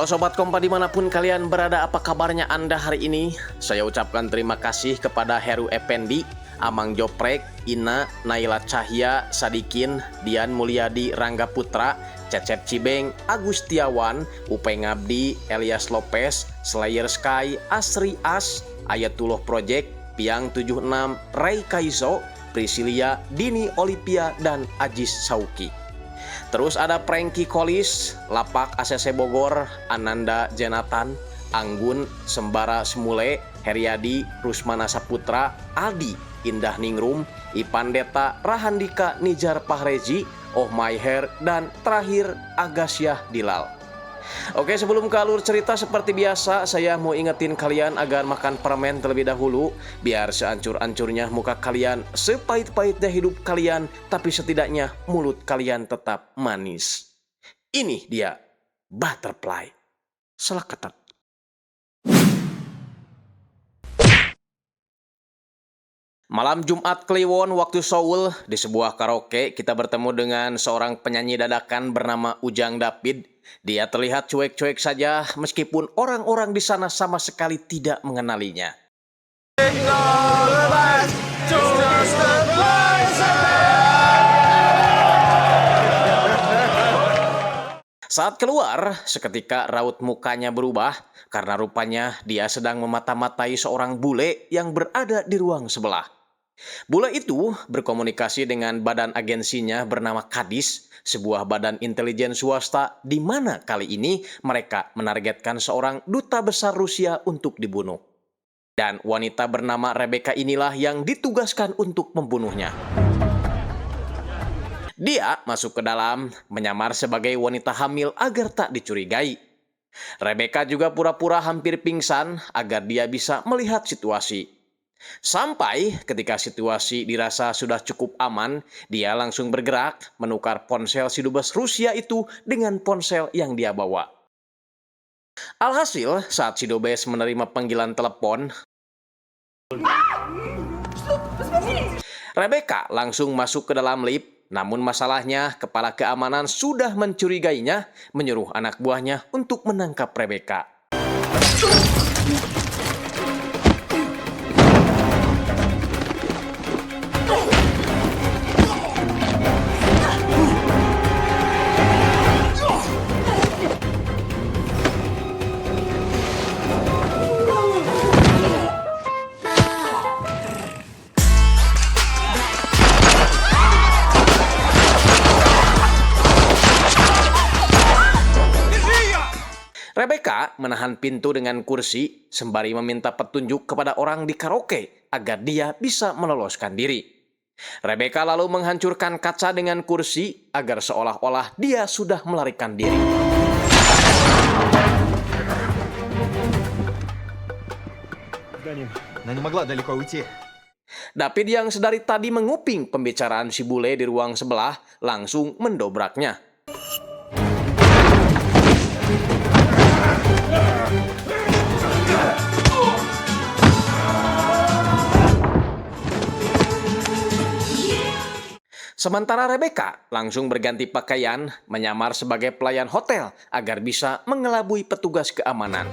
Halo Sobat Kompa dimanapun kalian berada, apa kabarnya Anda hari ini? Saya ucapkan terima kasih kepada Heru Effendi, Amang Joprek, Ina, Naila Cahya, Sadikin, Dian Mulyadi, Rangga Putra, Cecep Cibeng, Agustiawan, Upeng Ngabdi, Elias Lopez, Slayer Sky, Asri As, Ayatullah Project, Piang 76, Ray Kaiso, Priscilia, Dini Olivia, dan Ajis Sauki. Terus ada Prengki Kolis, Lapak ACC Bogor, Ananda Jenatan, Anggun, Sembara Semule, Heriadi, Rusmana Saputra, Aldi, Indah Ningrum, Ipandeta, Rahandika, Nijar Pahreji, Oh My Hair, dan terakhir Agasyah Dilal. Oke, sebelum ke alur cerita seperti biasa, saya mau ingetin kalian agar makan permen terlebih dahulu, biar seancur-ancurnya muka kalian, sepahit-pahitnya hidup kalian, tapi setidaknya mulut kalian tetap manis. Ini dia, Butterfly. Selakatat. Malam Jumat Kliwon waktu Seoul, di sebuah karaoke kita bertemu dengan seorang penyanyi dadakan bernama Ujang David. Dia terlihat cuek-cuek saja meskipun orang-orang di sana sama sekali tidak mengenalinya. Saat keluar, seketika raut mukanya berubah karena rupanya dia sedang memata-matai seorang bule yang berada di ruang sebelah. Bule itu berkomunikasi dengan badan agensinya bernama Kadis, sebuah badan intelijen swasta di mana kali ini mereka menargetkan seorang duta besar Rusia untuk dibunuh. Dan wanita bernama Rebecca inilah yang ditugaskan untuk membunuhnya. Dia masuk ke dalam, menyamar sebagai wanita hamil agar tak dicurigai. Rebecca juga pura-pura hampir pingsan agar dia bisa melihat situasi. Sampai ketika situasi dirasa sudah cukup aman, dia langsung bergerak menukar ponsel si dubes Rusia itu dengan ponsel yang dia bawa. Alhasil, saat si dubes menerima panggilan telepon, Rebecca langsung masuk ke dalam lift, namun masalahnya kepala keamanan sudah mencurigainya, menyuruh anak buahnya untuk menangkap Rebecca. Rebecca menahan pintu dengan kursi sembari meminta petunjuk kepada orang di karaoke agar dia bisa meloloskan diri. Rebecca lalu menghancurkan kaca dengan kursi agar seolah-olah dia sudah melarikan diri. David yang sedari tadi menguping pembicaraan si bule di ruang sebelah langsung mendobraknya. Sementara Rebecca langsung berganti pakaian, menyamar sebagai pelayan hotel agar bisa mengelabui petugas keamanan.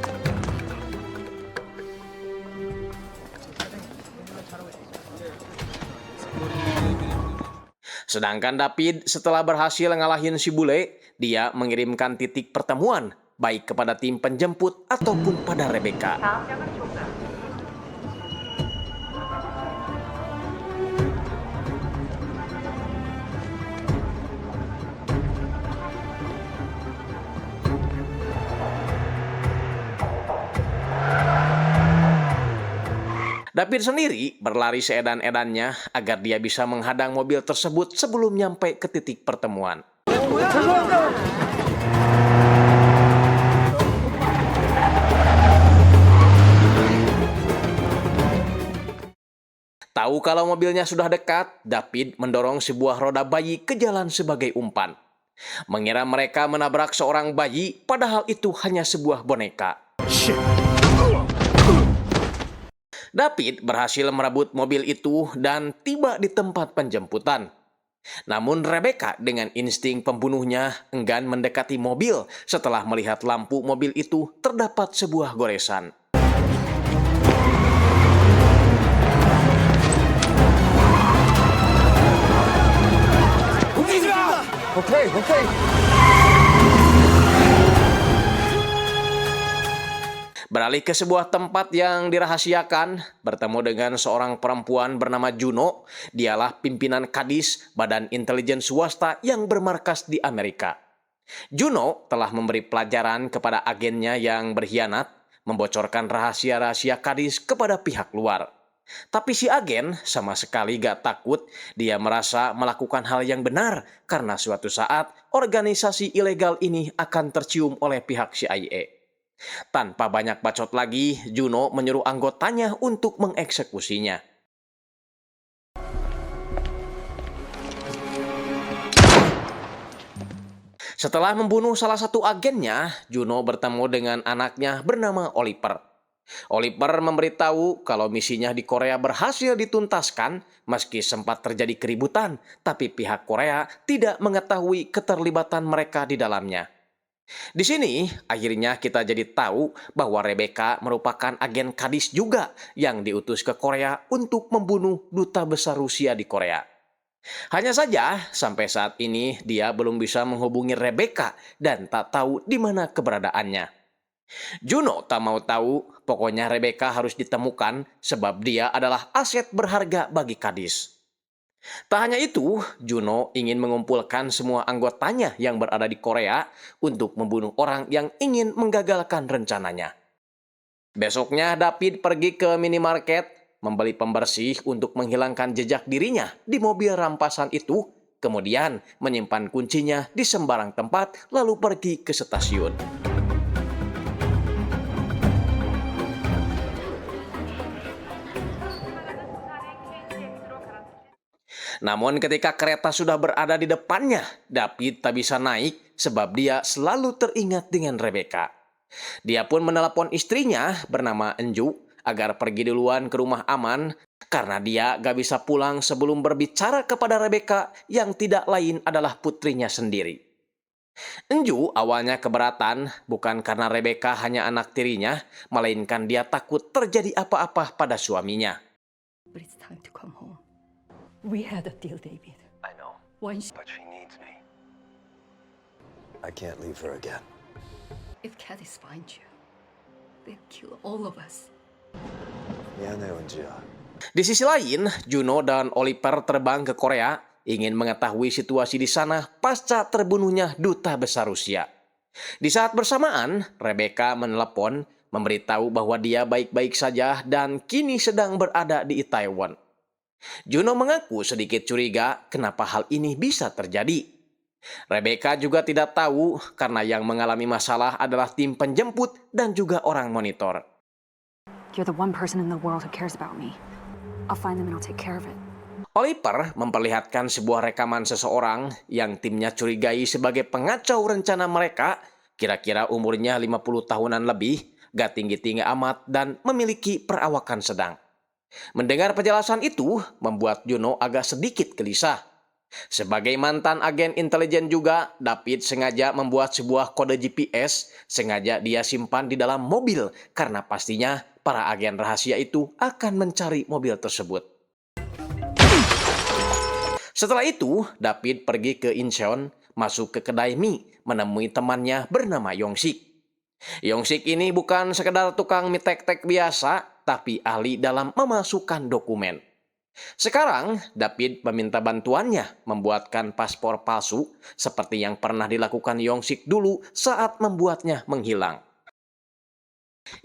Sedangkan David setelah berhasil ngalahin si bule, dia mengirimkan titik pertemuan baik kepada tim penjemput ataupun pada Rebecca. David sendiri berlari seedan-edannya agar dia bisa menghadang mobil tersebut sebelum nyampe ke titik pertemuan. Tahu kalau mobilnya sudah dekat, David mendorong sebuah roda bayi ke jalan sebagai umpan. Mengira mereka menabrak seorang bayi, padahal itu hanya sebuah boneka. David berhasil merebut mobil itu dan tiba di tempat penjemputan. Namun Rebecca dengan insting pembunuhnya enggan mendekati mobil setelah melihat lampu mobil itu terdapat sebuah goresan. Okay. Beralih ke sebuah tempat yang dirahasiakan, bertemu dengan seorang perempuan bernama Juno. Dialah pimpinan kadis Badan Intelijen Swasta yang bermarkas di Amerika. Juno telah memberi pelajaran kepada agennya yang berkhianat, membocorkan rahasia-rahasia kadis kepada pihak luar. Tapi si agen sama sekali gak takut. Dia merasa melakukan hal yang benar karena suatu saat organisasi ilegal ini akan tercium oleh pihak CIA. Tanpa banyak bacot lagi, Juno menyuruh anggotanya untuk mengeksekusinya. Setelah membunuh salah satu agennya, Juno bertemu dengan anaknya bernama Oliver. Oliver memberitahu kalau misinya di Korea berhasil dituntaskan meski sempat terjadi keributan, tapi pihak Korea tidak mengetahui keterlibatan mereka di dalamnya. Di sini, akhirnya kita jadi tahu bahwa Rebecca merupakan agen kadis juga yang diutus ke Korea untuk membunuh duta besar Rusia di Korea. Hanya saja, sampai saat ini dia belum bisa menghubungi Rebecca dan tak tahu di mana keberadaannya. Juno tak mau tahu, pokoknya Rebecca harus ditemukan sebab dia adalah aset berharga bagi kadis. Tak hanya itu, Juno ingin mengumpulkan semua anggotanya yang berada di Korea untuk membunuh orang yang ingin menggagalkan rencananya. Besoknya David pergi ke minimarket, membeli pembersih untuk menghilangkan jejak dirinya di mobil rampasan itu, kemudian menyimpan kuncinya di sembarang tempat lalu pergi ke stasiun. Namun ketika kereta sudah berada di depannya, David tak bisa naik sebab dia selalu teringat dengan Rebecca. Dia pun menelepon istrinya bernama Enju agar pergi duluan ke rumah aman karena dia gak bisa pulang sebelum berbicara kepada Rebecca yang tidak lain adalah putrinya sendiri. Enju awalnya keberatan bukan karena Rebecca hanya anak tirinya, melainkan dia takut terjadi apa-apa pada suaminya. But it's time to come home. We had a deal, David. I know, Once, but she needs me. I can't leave her again. if Caddies find you, they'll kill all of us. 미안해, 은지야. Di sisi lain, Juno dan Oliver terbang ke Korea ingin mengetahui situasi di sana pasca terbunuhnya duta besar Rusia. Di saat bersamaan, Rebecca menelepon memberitahu bahwa dia baik-baik saja dan kini sedang berada di Itaewon. Juno mengaku sedikit curiga kenapa hal ini bisa terjadi. Rebecca juga tidak tahu karena yang mengalami masalah adalah tim penjemput dan juga orang monitor. You're the one person in the world who cares about me. I'll find them and I'll take care of it. Oliver memperlihatkan sebuah rekaman seseorang yang timnya curigai sebagai pengacau rencana mereka, kira-kira umurnya 50 tahunan lebih, gak tinggi-tinggi amat dan memiliki perawakan sedang. Mendengar penjelasan itu membuat Juno agak sedikit gelisah. Sebagai mantan agen intelijen juga, David sengaja membuat sebuah kode GPS, sengaja dia simpan di dalam mobil karena pastinya para agen rahasia itu akan mencari mobil tersebut. Setelah itu, David pergi ke Incheon, masuk ke kedai mie, menemui temannya bernama Yongsik. Yongsik ini bukan sekedar tukang mie tek-tek biasa, tapi ahli dalam memasukkan dokumen. Sekarang, David meminta bantuannya membuatkan paspor palsu seperti yang pernah dilakukan Yongsik dulu saat membuatnya menghilang.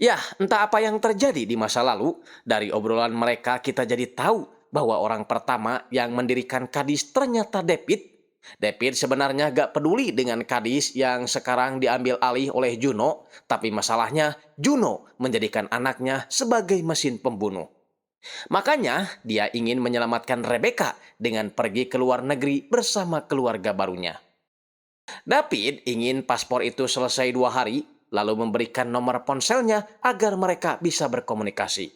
Ya, entah apa yang terjadi di masa lalu, dari obrolan mereka kita jadi tahu bahwa orang pertama yang mendirikan Kadis ternyata David. David sebenarnya gak peduli dengan Kadis yang sekarang diambil alih oleh Juno, tapi masalahnya Juno menjadikan anaknya sebagai mesin pembunuh. Makanya dia ingin menyelamatkan Rebecca dengan pergi ke luar negeri bersama keluarga barunya. David ingin paspor itu selesai 2 hari, lalu memberikan nomor ponselnya agar mereka bisa berkomunikasi.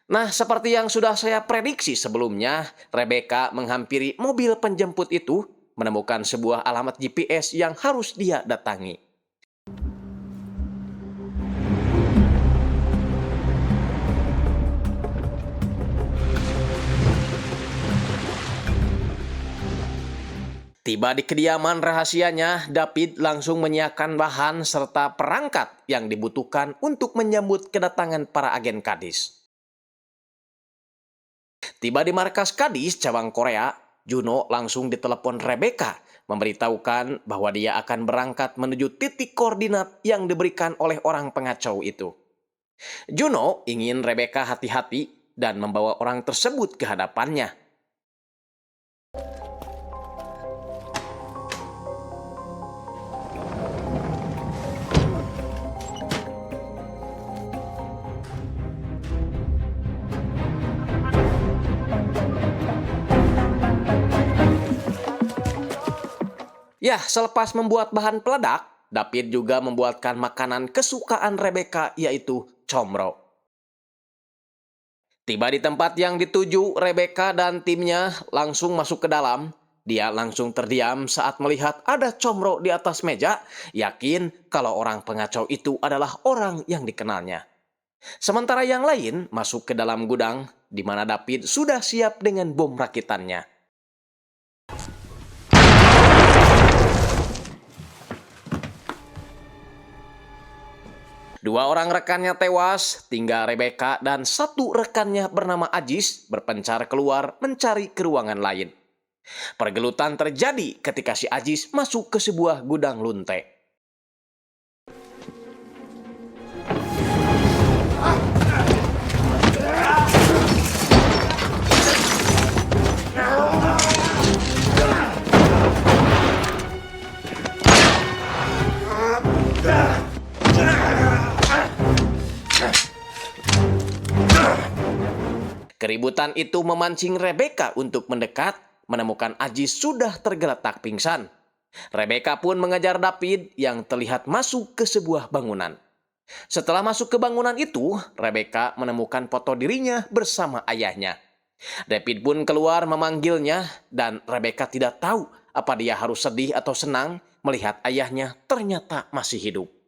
Nah, seperti yang sudah saya prediksi sebelumnya, Rebecca menghampiri mobil penjemput itu, menemukan sebuah alamat GPS yang harus dia datangi. Tiba di kediaman rahasianya, David langsung menyiapkan bahan serta perangkat yang dibutuhkan untuk menyambut kedatangan para agen Kadis. Tiba di markas Kadis cabang Korea, Juno langsung ditelepon Rebecca, memberitahukan bahwa dia akan berangkat menuju titik koordinat yang diberikan oleh orang pengacau itu. Juno ingin Rebecca hati-hati dan membawa orang tersebut ke hadapannya. Ya, selepas membuat bahan peledak, David juga membuatkan makanan kesukaan Rebecca, yaitu comro. Tiba di tempat yang dituju, Rebecca dan timnya langsung masuk ke dalam. Dia langsung terdiam saat melihat ada comro di atas meja, yakin kalau orang pengacau itu adalah orang yang dikenalnya. Sementara yang lain masuk ke dalam gudang, di mana David sudah siap dengan bom rakitannya. Dua orang rekannya tewas, tinggal Rebecca dan satu rekannya bernama Ajis berpencar keluar mencari ke ruangan lain. Pergelutan terjadi ketika si Ajis masuk ke sebuah gudang lunte. Keributan itu memancing Rebecca untuk mendekat, menemukan Ajis sudah tergeletak pingsan. Rebecca pun mengejar David yang terlihat masuk ke sebuah bangunan. Setelah masuk ke bangunan itu, Rebecca menemukan foto dirinya bersama ayahnya. David pun keluar memanggilnya dan Rebecca tidak tahu apa dia harus sedih atau senang melihat ayahnya ternyata masih hidup.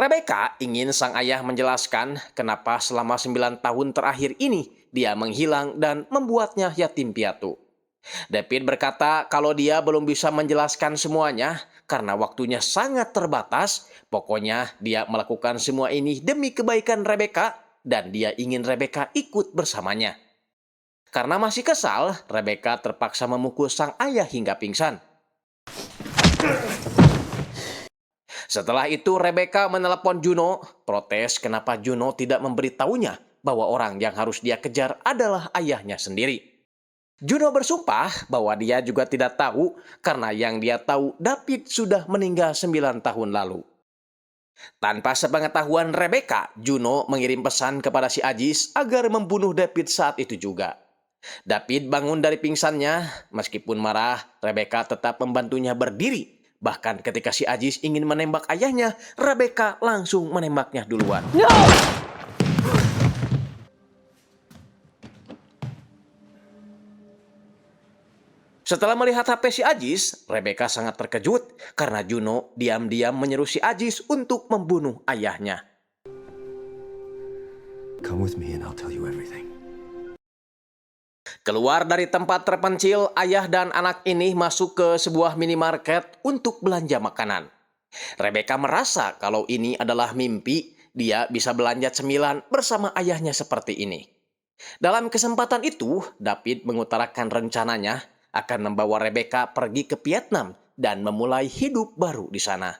Rebecca ingin sang ayah menjelaskan kenapa selama 9 tahun terakhir ini dia menghilang dan membuatnya yatim piatu. David berkata kalau dia belum bisa menjelaskan semuanya karena waktunya sangat terbatas. Pokoknya dia melakukan semua ini demi kebaikan Rebecca dan dia ingin Rebecca ikut bersamanya. Karena masih kesal, Rebecca terpaksa memukul sang ayah hingga pingsan. Setelah itu Rebecca menelepon Juno, protes kenapa Juno tidak memberitahunya bahwa orang yang harus dia kejar adalah ayahnya sendiri. Juno bersumpah bahwa dia juga tidak tahu karena yang dia tahu David sudah meninggal 9 tahun lalu. Tanpa sepengetahuan Rebecca, Juno mengirim pesan kepada si Ajis agar membunuh David saat itu juga. David bangun dari pingsannya, meskipun marah, Rebecca tetap membantunya berdiri. Bahkan ketika si Ajis ingin menembak ayahnya, Rebecca langsung menembaknya duluan. No! Setelah melihat HP si Ajis, Rebecca sangat terkejut karena Juno diam-diam menyeru si Ajis untuk membunuh ayahnya. Come with me and I'll tell you everything. Keluar dari tempat terpencil, ayah dan anak ini masuk ke sebuah minimarket untuk belanja makanan. Rebecca merasa kalau ini adalah mimpi, dia bisa belanja cemilan bersama ayahnya seperti ini. Dalam kesempatan itu, David mengutarakan rencananya akan membawa Rebecca pergi ke Vietnam dan memulai hidup baru di sana.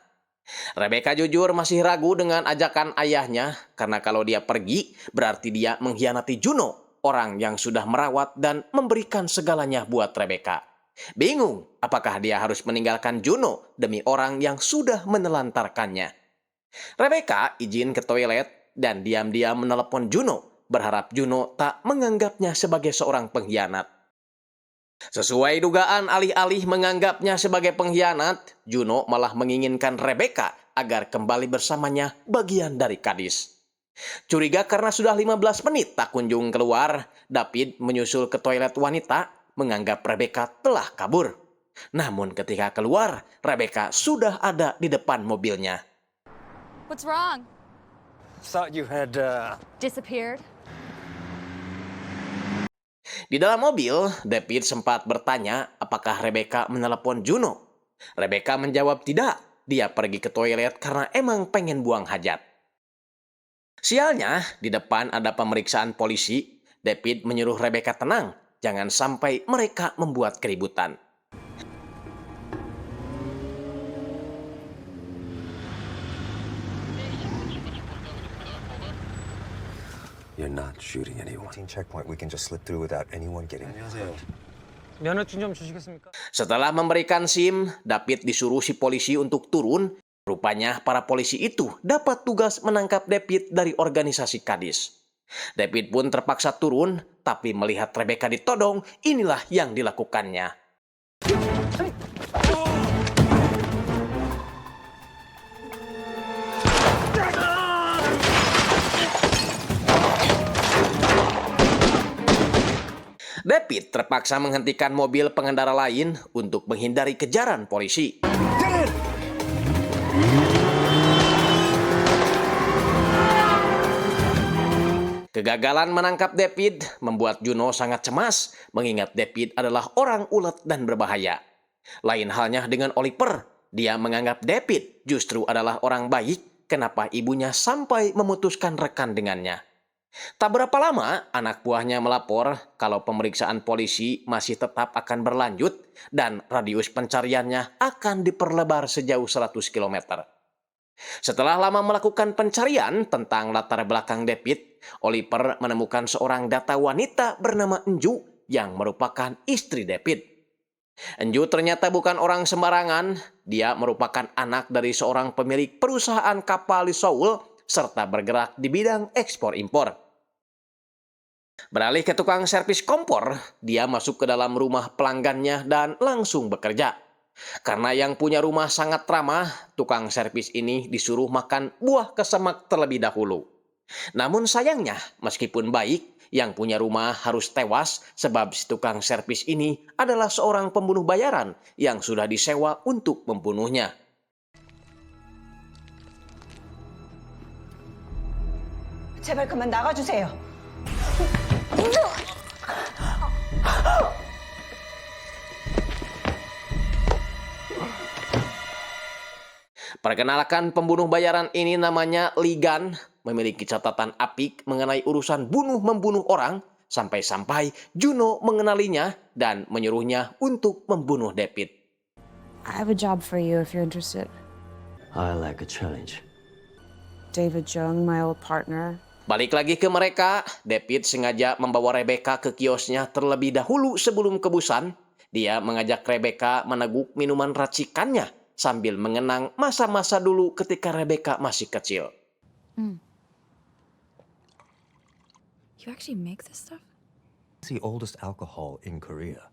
Rebecca jujur masih ragu dengan ajakan ayahnya karena kalau dia pergi berarti dia mengkhianati Juno, orang yang sudah merawat dan memberikan segalanya buat Rebecca. Bingung apakah dia harus meninggalkan Juno demi orang yang sudah menelantarkannya. Rebecca izin ke toilet dan diam-diam menelepon Juno, berharap Juno tak menganggapnya sebagai seorang pengkhianat. Sesuai dugaan, alih-alih menganggapnya sebagai pengkhianat, Juno malah menginginkan Rebecca agar kembali bersamanya bagian dari Kadis. Curiga karena sudah 15 menit tak kunjung keluar, David menyusul ke toilet wanita, menganggap Rebecca telah kabur. Namun ketika keluar, Rebecca sudah ada di depan mobilnya. What's wrong? Thought you had, Disappeared? Di dalam mobil, David sempat bertanya apakah Rebecca menelepon Juno. Rebecca menjawab tidak, dia pergi ke toilet karena emang pengen buang hajat. Sialnya, di depan ada pemeriksaan polisi. David menyuruh Rebecca tenang, jangan sampai mereka membuat keributan. you're not shooting anyone. checkpoint, we can just slip through without anyone getting hurt. 면허증 좀 주시겠습니까? Setelah memberikan SIM, David disuruh si polisi untuk turun. Rupanya para polisi itu dapat tugas menangkap David dari organisasi Kadis. David pun terpaksa turun, tapi melihat Rebecca ditodong, inilah yang dilakukannya. David terpaksa menghentikan mobil pengendara lain untuk menghindari kejaran polisi. Kegagalan menangkap David membuat Juno sangat cemas, mengingat David adalah orang ulet dan berbahaya. Lain halnya dengan Oliver, dia menganggap David justru adalah orang baik, kenapa ibunya sampai memutuskan rekan dengannya. Tak berapa lama, anak buahnya melapor kalau pemeriksaan polisi masih tetap akan berlanjut dan radius pencariannya akan diperlebar sejauh 100 km. Setelah lama melakukan pencarian tentang latar belakang David, Oliver menemukan seorang data wanita bernama Enju yang merupakan istri David. Enju ternyata bukan orang sembarangan, dia merupakan anak dari seorang pemilik perusahaan kapal di Seoul serta bergerak di bidang ekspor-impor. Beralih ke tukang servis kompor, dia masuk ke dalam rumah pelanggannya dan langsung bekerja. Karena yang punya rumah sangat ramah, tukang servis ini disuruh makan buah kesemak terlebih dahulu. Namun sayangnya, meskipun baik, yang punya rumah harus tewas sebab si tukang servis ini adalah seorang pembunuh bayaran yang sudah disewa untuk membunuhnya. 제발 그만 나가주세요. Perkenalkan pembunuh bayaran ini namanya Ligan, memiliki catatan apik mengenai urusan bunuh-membunuh orang, sampai-sampai Juno mengenalinya dan menyuruhnya untuk membunuh David. I have a job for you if you're interested. I like a challenge. David Jung, my old partner. Balik lagi ke mereka, David sengaja membawa Rebecca ke kiosnya terlebih dahulu sebelum kebusan. Dia mengajak Rebecca meneguk minuman racikannya sambil mengenang masa-masa dulu ketika Rebecca masih kecil. You actually make this stuff? It's the oldest alcohol in Korea.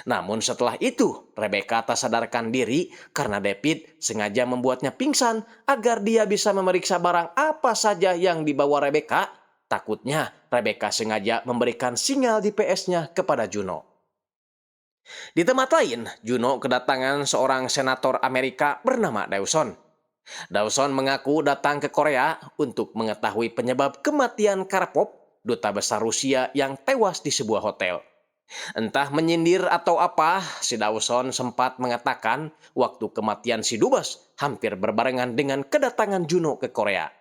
Namun setelah itu, Rebecca tak sadarkan diri karena David sengaja membuatnya pingsan agar dia bisa memeriksa barang apa saja yang dibawa Rebecca. Takutnya Rebecca sengaja memberikan sinyal GPS-nya kepada Juno. Di tempat lain, Juno kedatangan seorang senator Amerika bernama Dawson. Dawson mengaku datang ke Korea untuk mengetahui penyebab kematian Karpov, duta besar Rusia yang tewas di sebuah hotel. Entah menyindir atau apa, si Dawson sempat mengatakan waktu kematian si Dubes hampir berbarengan dengan kedatangan Juno ke Korea.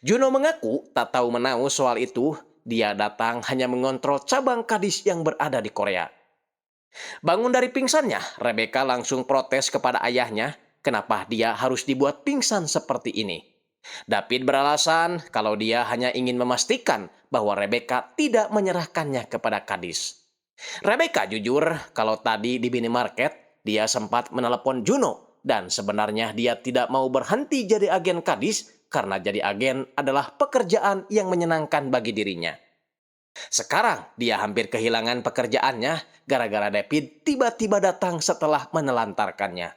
Juno mengaku tak tahu menahu soal itu, dia datang hanya mengontrol cabang Kadis yang berada di Korea. Bangun dari pingsannya, Rebecca langsung protes kepada ayahnya, kenapa dia harus dibuat pingsan seperti ini. David beralasan kalau dia hanya ingin memastikan bahwa Rebecca tidak menyerahkannya kepada Kadis. Rebecca jujur kalau tadi di minimarket dia sempat menelepon Juno dan sebenarnya dia tidak mau berhenti jadi agen Kadis karena jadi agen adalah pekerjaan yang menyenangkan bagi dirinya. Sekarang dia hampir kehilangan pekerjaannya gara-gara David tiba-tiba datang setelah menelantarkannya.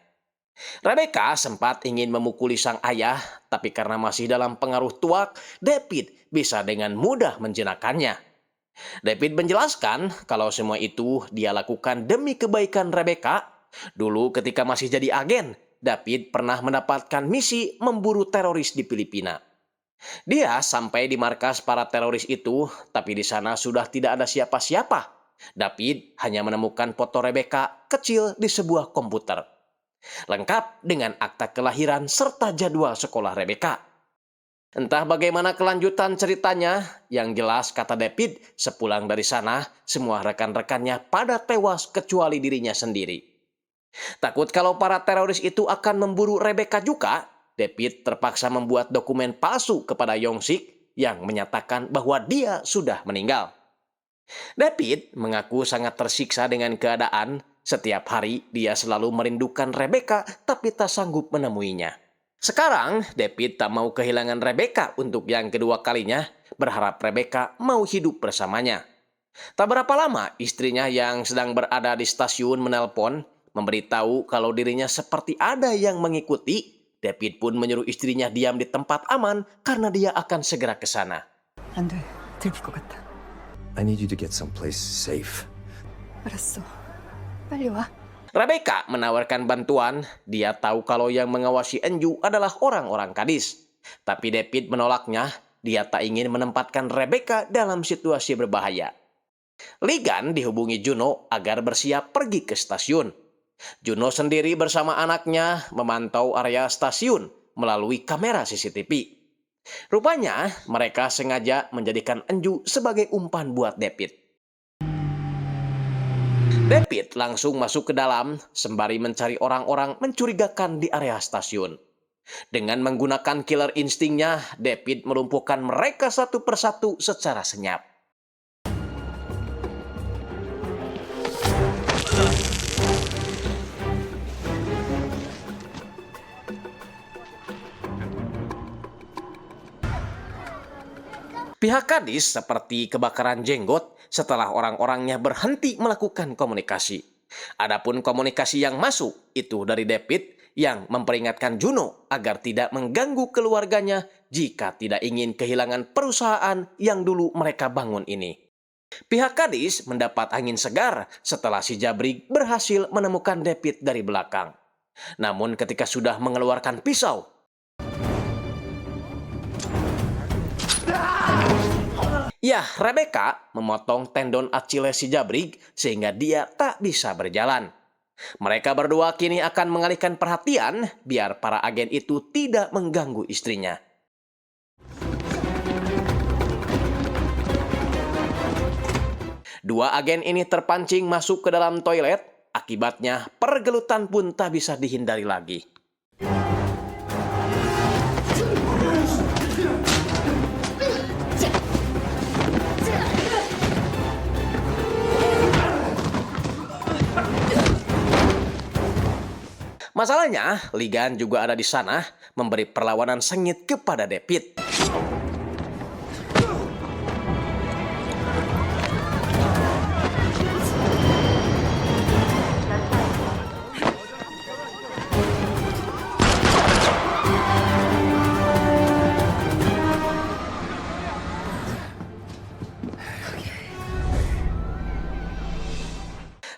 Rebecca sempat ingin memukuli sang ayah, tapi karena masih dalam pengaruh tuak, David bisa dengan mudah menjinakkannya. David menjelaskan kalau semua itu dia lakukan demi kebaikan Rebecca. Dulu ketika masih jadi agen, David pernah mendapatkan misi memburu teroris di Filipina. Dia sampai di markas para teroris itu, tapi di sana sudah tidak ada siapa-siapa. David hanya menemukan foto Rebecca kecil di sebuah komputer, lengkap dengan akta kelahiran serta jadwal sekolah Rebecca. Entah bagaimana kelanjutan ceritanya, yang jelas kata David, sepulang dari sana, semua rekan-rekannya pada tewas kecuali dirinya sendiri. Takut kalau para teroris itu akan memburu Rebecca juga, David terpaksa membuat dokumen palsu kepada Yong-sik yang menyatakan bahwa dia sudah meninggal. David mengaku sangat tersiksa dengan keadaan. Setiap hari dia selalu merindukan Rebecca tapi tak sanggup menemuinya. Sekarang David tak mau kehilangan Rebecca untuk yang kedua kalinya, berharap Rebecca mau hidup bersamanya. Tak berapa lama istrinya yang sedang berada di stasiun menelpon, memberitahu kalau dirinya seperti ada yang mengikuti. David pun menyuruh istrinya diam di tempat aman karena dia akan segera ke sana. 안 돼. 들킬 것 같아. I need you to get someplace safe. 알았어. 빨리 와. Rebecca menawarkan bantuan. Dia tahu kalau yang mengawasi Enju adalah orang-orang Kadis. Tapi David menolaknya. Dia tak ingin menempatkan Rebecca dalam situasi berbahaya. Ligan dihubungi Juno agar bersiap pergi ke stasiun. Juno sendiri bersama anaknya memantau area stasiun melalui kamera CCTV. Rupanya mereka sengaja menjadikan Enju sebagai umpan buat David. David langsung masuk ke dalam sembari mencari orang-orang mencurigakan di area stasiun. Dengan menggunakan killer instingnya, David melumpuhkan mereka satu persatu secara senyap. Pihak Kadis seperti kebakaran jenggot setelah orang-orangnya berhenti melakukan komunikasi. Adapun komunikasi yang masuk itu dari David yang memperingatkan Juno agar tidak mengganggu keluarganya jika tidak ingin kehilangan perusahaan yang dulu mereka bangun ini. Pihak Kadis mendapat angin segar setelah si Jabrig berhasil menemukan David dari belakang. Namun ketika sudah mengeluarkan pisau, Rebecca memotong tendon Achilles si Jabrig sehingga dia tak bisa berjalan. Mereka berdua kini akan mengalihkan perhatian biar para agen itu tidak mengganggu istrinya. Dua agen ini terpancing masuk ke dalam toilet, akibatnya pergelutan pun tak bisa dihindari lagi. Masalahnya, Ligan juga ada di sana, memberi perlawanan sengit kepada David.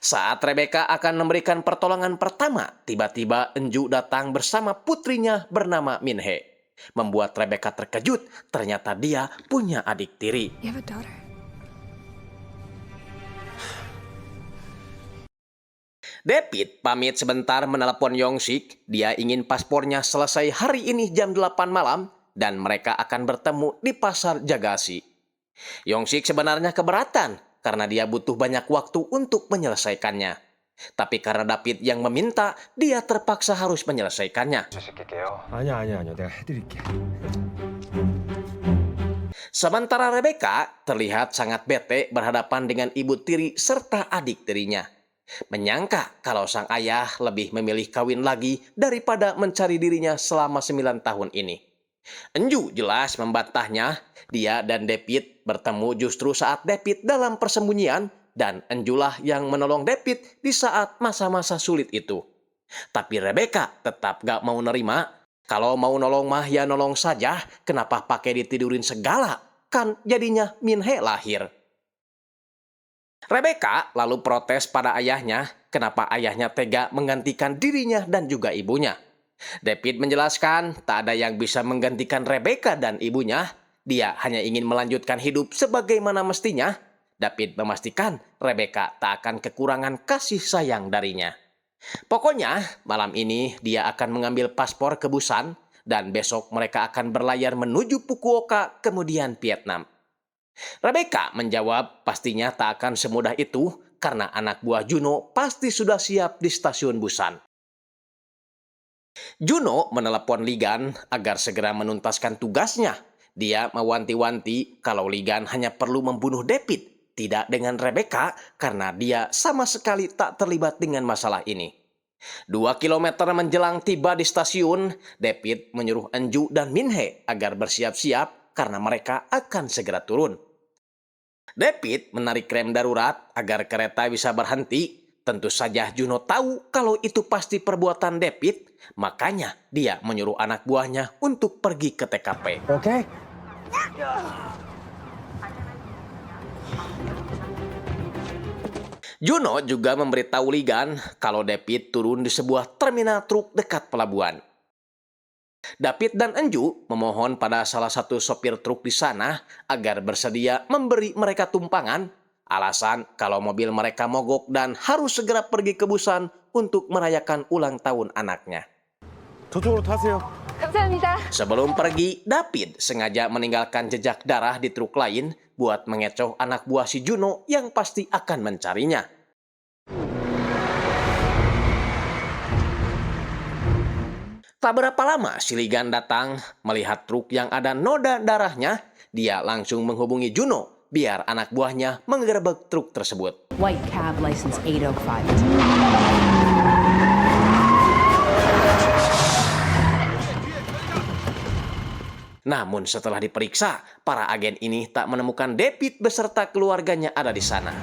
Saat Rebecca akan memberikan pertolongan pertama, tiba-tiba Enju datang bersama putrinya bernama Minhe. Membuat Rebecca terkejut, ternyata dia punya adik tiri. You have a daughter. David pamit sebentar menelepon Yong-sik. Dia ingin paspornya selesai hari ini jam 8 malam dan mereka akan bertemu di pasar Jagashi. Yong-sik sebenarnya keberatan karena dia butuh banyak waktu untuk menyelesaikannya. Tapi karena David yang meminta, dia terpaksa harus menyelesaikannya. 아니야. 내가 해드릴게. Sementara Rebecca terlihat sangat bete berhadapan dengan ibu tiri serta adik tirinya. Menyangka kalau sang ayah lebih memilih kawin lagi daripada mencari dirinya selama 9 tahun ini. Enju jelas membantahnya. Dia dan David bertemu justru saat David dalam persembunyian dan Enjulah yang menolong David di saat masa-masa sulit itu. Tapi Rebecca tetap gak mau nerima. Kalau mau nolong mah ya nolong saja, kenapa pakai ditidurin segala? Kan jadinya Min-hee lahir. Rebecca lalu protes pada ayahnya, kenapa ayahnya tega menggantikan dirinya dan juga ibunya. David menjelaskan tak ada yang bisa menggantikan Rebecca dan ibunya, dia hanya ingin melanjutkan hidup sebagaimana mestinya. David memastikan Rebecca tak akan kekurangan kasih sayang darinya. Pokoknya malam ini dia akan mengambil paspor ke Busan dan besok mereka akan berlayar menuju Fukuoka kemudian Vietnam. Rebecca menjawab pastinya tak akan semudah itu karena anak buah Juno pasti sudah siap di stasiun Busan. Juno menelepon Ligan agar segera menuntaskan tugasnya. Dia mewanti-wanti kalau Ligan hanya perlu membunuh David, tidak dengan Rebecca karena dia sama sekali tak terlibat dengan masalah ini. 2 kilometer menjelang tiba di stasiun, David menyuruh Enju dan Min-hee agar bersiap-siap karena mereka akan segera turun. David menarik rem darurat agar kereta bisa berhenti. Tentu saja Juno tahu kalau itu pasti perbuatan David, makanya dia menyuruh anak buahnya untuk pergi ke TKP. 오케이? Juno juga memberitahu Ligan kalau David turun di sebuah terminal truk dekat pelabuhan. David dan Enju memohon pada salah satu sopir truk di sana agar bersedia memberi mereka tumpangan, alasan kalau mobil mereka mogok dan harus segera pergi ke Busan untuk merayakan ulang tahun anaknya. 저쪽으로 타세요. 감사합니다. Sebelum pergi, David sengaja meninggalkan jejak darah di truk lain buat mengecoh anak buah si Juno yang pasti akan mencarinya. Tak berapa lama si Ligan datang, melihat truk yang ada noda darahnya, dia langsung menghubungi Juno biar anak buahnya menggerebek truk tersebut. White cab license 805. Namun setelah diperiksa, para agen ini tak menemukan David beserta keluarganya ada di sana.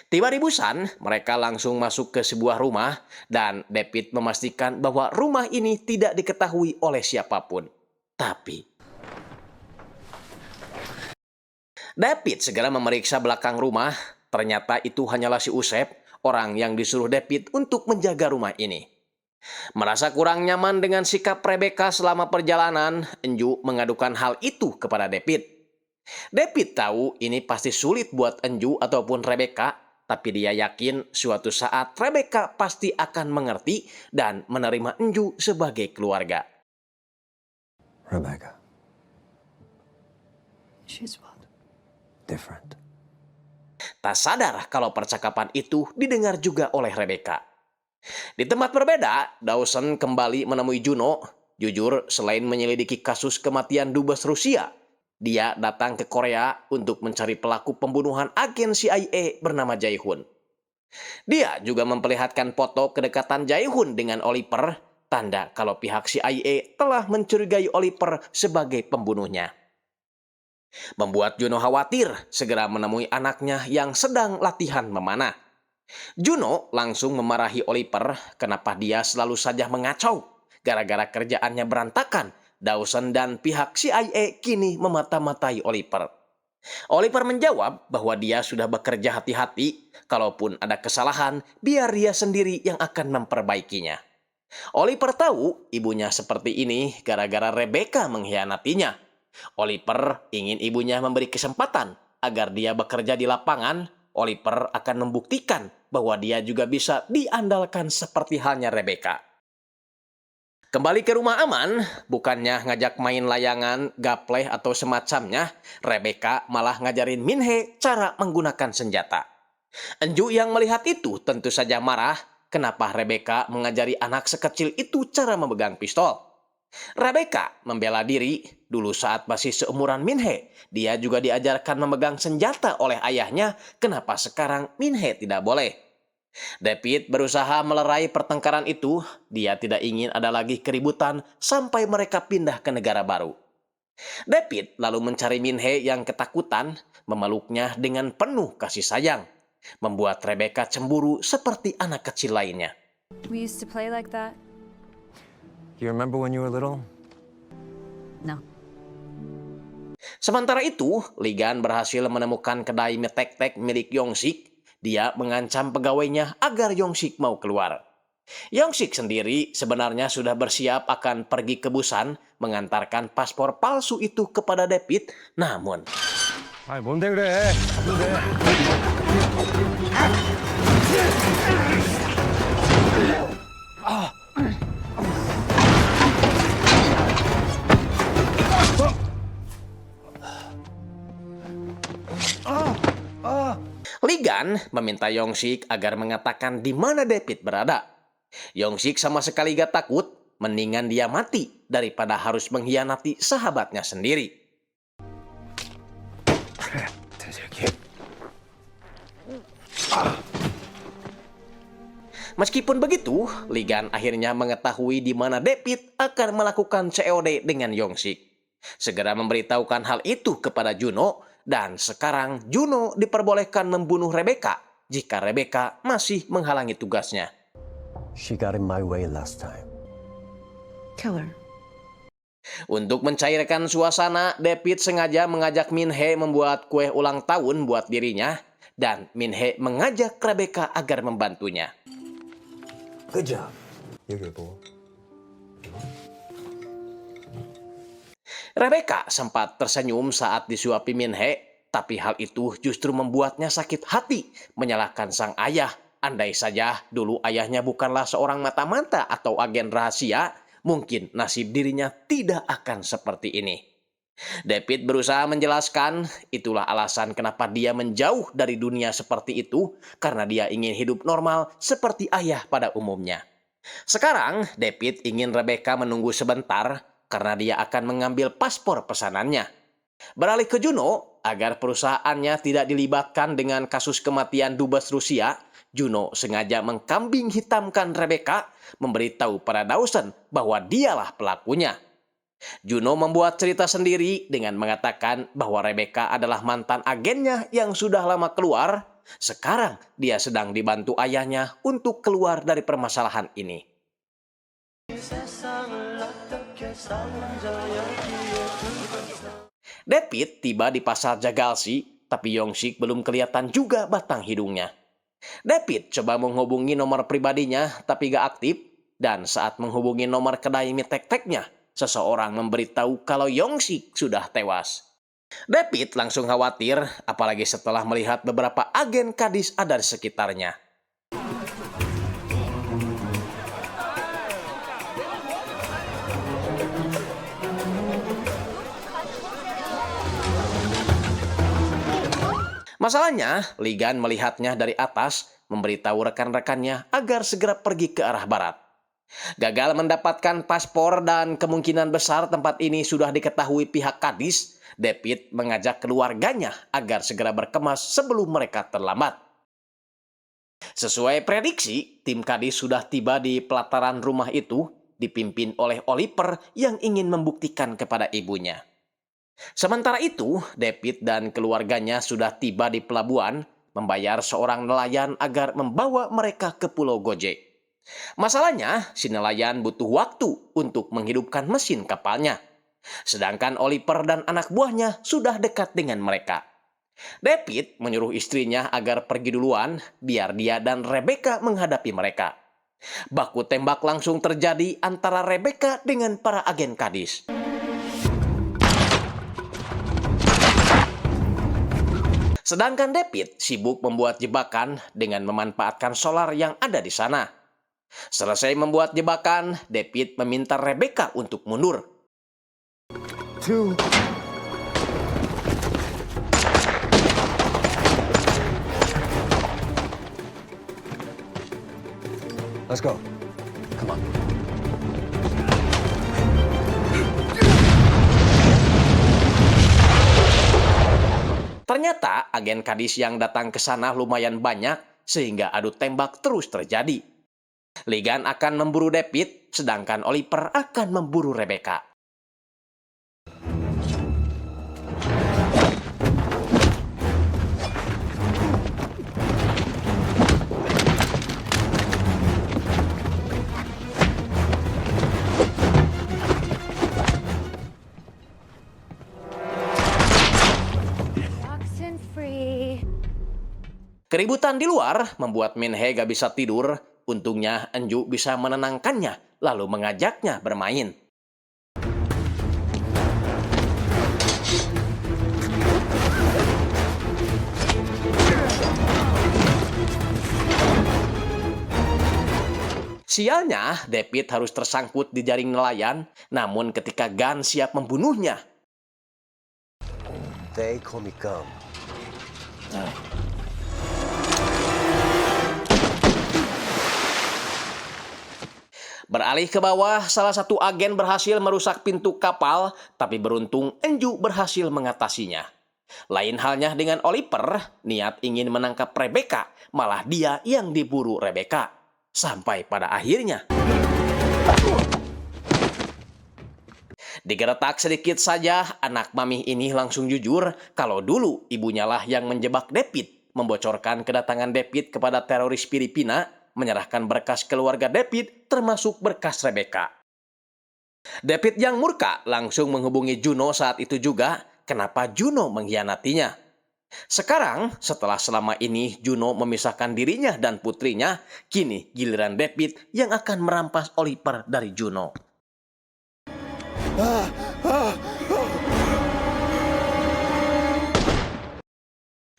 Tiba di Busan, mereka langsung masuk ke sebuah rumah dan David memastikan bahwa rumah ini tidak diketahui oleh siapapun. Tapi David segera memeriksa belakang rumah. Ternyata itu hanyalah si Usep, orang yang disuruh David untuk menjaga rumah ini. Merasa kurang nyaman dengan sikap Rebecca selama perjalanan, Enju mengadukan hal itu kepada David. David tahu ini pasti sulit buat Enju ataupun Rebecca, tapi dia yakin suatu saat Rebecca pasti akan mengerti dan menerima Enju sebagai keluarga. Rebecca, She's what? different. Tak sadar kalau percakapan itu didengar juga oleh Rebecca. Di tempat berbeda, Dawson kembali menemui Juno. Jujur, selain menyelidiki kasus kematian dubes Rusia, dia datang ke Korea untuk mencari pelaku pembunuhan agen CIA bernama Jae-hoon. Dia juga memperlihatkan foto kedekatan Jae-hoon dengan Oliver, tanda kalau pihak CIA telah mencurigai Oliver sebagai pembunuhnya. Membuat Juno khawatir segera menemui anaknya yang sedang latihan memanah. Juno langsung memarahi Oliver kenapa dia selalu saja mengacau. Gara-gara kerjaannya berantakan, Dawson dan pihak CIA kini memata-matai Oliver. Oliver menjawab bahwa dia sudah bekerja hati-hati, kalaupun ada kesalahan, biar dia sendiri yang akan memperbaikinya. Oliver tahu ibunya seperti ini gara-gara Rebecca mengkhianatinya. Oliver ingin ibunya memberi kesempatan agar dia bekerja di lapangan. Oliver akan membuktikan bahwa dia juga bisa diandalkan seperti halnya Rebecca. Kembali ke rumah aman, bukannya ngajak main layangan, gapleh atau semacamnya, Rebecca malah ngajarin Min-hee cara menggunakan senjata. Enju yang melihat itu tentu saja marah, kenapa Rebecca mengajari anak sekecil itu cara memegang pistol. Rebecca membela diri, dulu saat masih seumuran Min-hee, dia juga diajarkan memegang senjata oleh ayahnya, kenapa sekarang Min-hee tidak boleh. David berusaha melerai pertengkaran itu, dia tidak ingin ada lagi keributan sampai mereka pindah ke negara baru. David lalu mencari Min-hee yang ketakutan, memeluknya dengan penuh kasih sayang. membuat Rebecca cemburu seperti anak kecil lainnya. We used to play like that. You remember when you were little? No. Sementara itu, Ligan berhasil menemukan kedai mie tek-tek milik Yongsik. Dia mengancam pegawainya agar Yongsik mau keluar. Yongsik sendiri sebenarnya sudah bersiap akan pergi ke Busan mengantarkan paspor palsu itu kepada David, namun 아이 뭔데 그래? 뭔데? Ligan meminta Yongsik agar mengatakan di mana David berada. Yongsik sama sekali gak takut, mendingan dia mati daripada harus mengkhianati sahabatnya sendiri. Meskipun begitu, Ligan akhirnya mengetahui di mana David akan melakukan COD dengan Yongsik. Segera memberitahukan hal itu kepada Juno, dan sekarang Juno diperbolehkan membunuh Rebecca jika Rebecca masih menghalangi tugasnya. She got in my way last time. Kill her. Untuk mencairkan suasana, David sengaja mengajak Min-hee membuat kue ulang tahun buat dirinya, dan Min-hee mengajak Rebecca agar membantunya. Good job. You're good, boy. Rebecca sempat tersenyum saat disuapi Min-hee, tapi hal itu justru membuatnya sakit hati menyalahkan sang ayah. Andai saja dulu ayahnya bukanlah seorang mata-mata atau agen rahasia, mungkin nasib dirinya tidak akan seperti ini. David berusaha menjelaskan itulah alasan kenapa dia menjauh dari dunia seperti itu, karena dia ingin hidup normal seperti ayah pada umumnya. Sekarang David ingin Rebecca menunggu sebentar karena dia akan mengambil paspor pesanannya. Beralih ke Juno, agar perusahaannya tidak dilibatkan dengan kasus kematian dubes Rusia, Juno sengaja mengkambing hitamkan Rebecca, memberitahu pada Dawson bahwa dialah pelakunya. Juno membuat cerita sendiri dengan mengatakan bahwa Rebecca adalah mantan agennya yang sudah lama keluar. Sekarang dia sedang dibantu ayahnya untuk keluar dari permasalahan ini. David tiba di pasar Jagalsi, tapi Yongsik belum kelihatan juga batang hidungnya. David coba menghubungi nomor pribadinya, tapi gak aktif. Dan saat menghubungi nomor kedai mie tek-teknya, seseorang memberitahu kalau Yongsik sudah tewas. David langsung khawatir, apalagi setelah melihat beberapa agen kadis ada di sekitarnya. Masalahnya, Ligan melihatnya dari atas, memberitahu rekan-rekannya agar segera pergi ke arah barat. Gagal mendapatkan paspor dan kemungkinan besar tempat ini sudah diketahui pihak kadis, David mengajak keluarganya agar segera berkemas sebelum mereka terlambat. Sesuai prediksi, tim kadis sudah tiba di pelataran rumah itu, dipimpin oleh Oliver yang ingin membuktikan kepada ibunya. Sementara itu, David dan keluarganya sudah tiba di pelabuhan, membayar seorang nelayan agar membawa mereka ke Pulau Gojek. Masalahnya, si nelayan butuh waktu untuk menghidupkan mesin kapalnya. Sedangkan Oliver dan anak buahnya sudah dekat dengan mereka. David menyuruh istrinya agar pergi duluan, biar dia dan Rebecca menghadapi mereka. Baku tembak langsung terjadi antara Rebecca dengan para agen kadis. Sedangkan David sibuk membuat jebakan dengan memanfaatkan solar yang ada di sana. Selesai membuat jebakan, David meminta Rebecca untuk mundur. 2. Let's go. Come on. Ternyata agen kadis yang datang ke sana lumayan banyak sehingga adu tembak terus terjadi. Ligan akan memburu David, sedangkan Oliver akan memburu Rebecca. Keributan di luar membuat Min-hee gak bisa tidur. Untungnya Enju bisa menenangkannya, lalu mengajaknya bermain. Sialnya, David harus tersangkut di jaring nelayan, namun ketika Gun siap membunuhnya, They call me Gum. beralih ke bawah, salah satu agen berhasil merusak pintu kapal, tapi beruntung Enju berhasil mengatasinya. Lain halnya dengan Oliver, niat ingin menangkap Rebecca, malah dia yang diburu Rebecca. Sampai pada akhirnya digeretak sedikit saja, anak mami ini langsung jujur kalau dulu ibunya lah yang menjebak David, membocorkan kedatangan David kepada teroris Filipina, menyerahkan berkas keluarga David termasuk berkas Rebecca. David yang murka langsung menghubungi Juno saat itu juga, kenapa Juno mengkhianatinya. Sekarang, setelah selama ini Juno memisahkan dirinya dan putrinya, kini giliran David yang akan merampas Oliver dari Juno.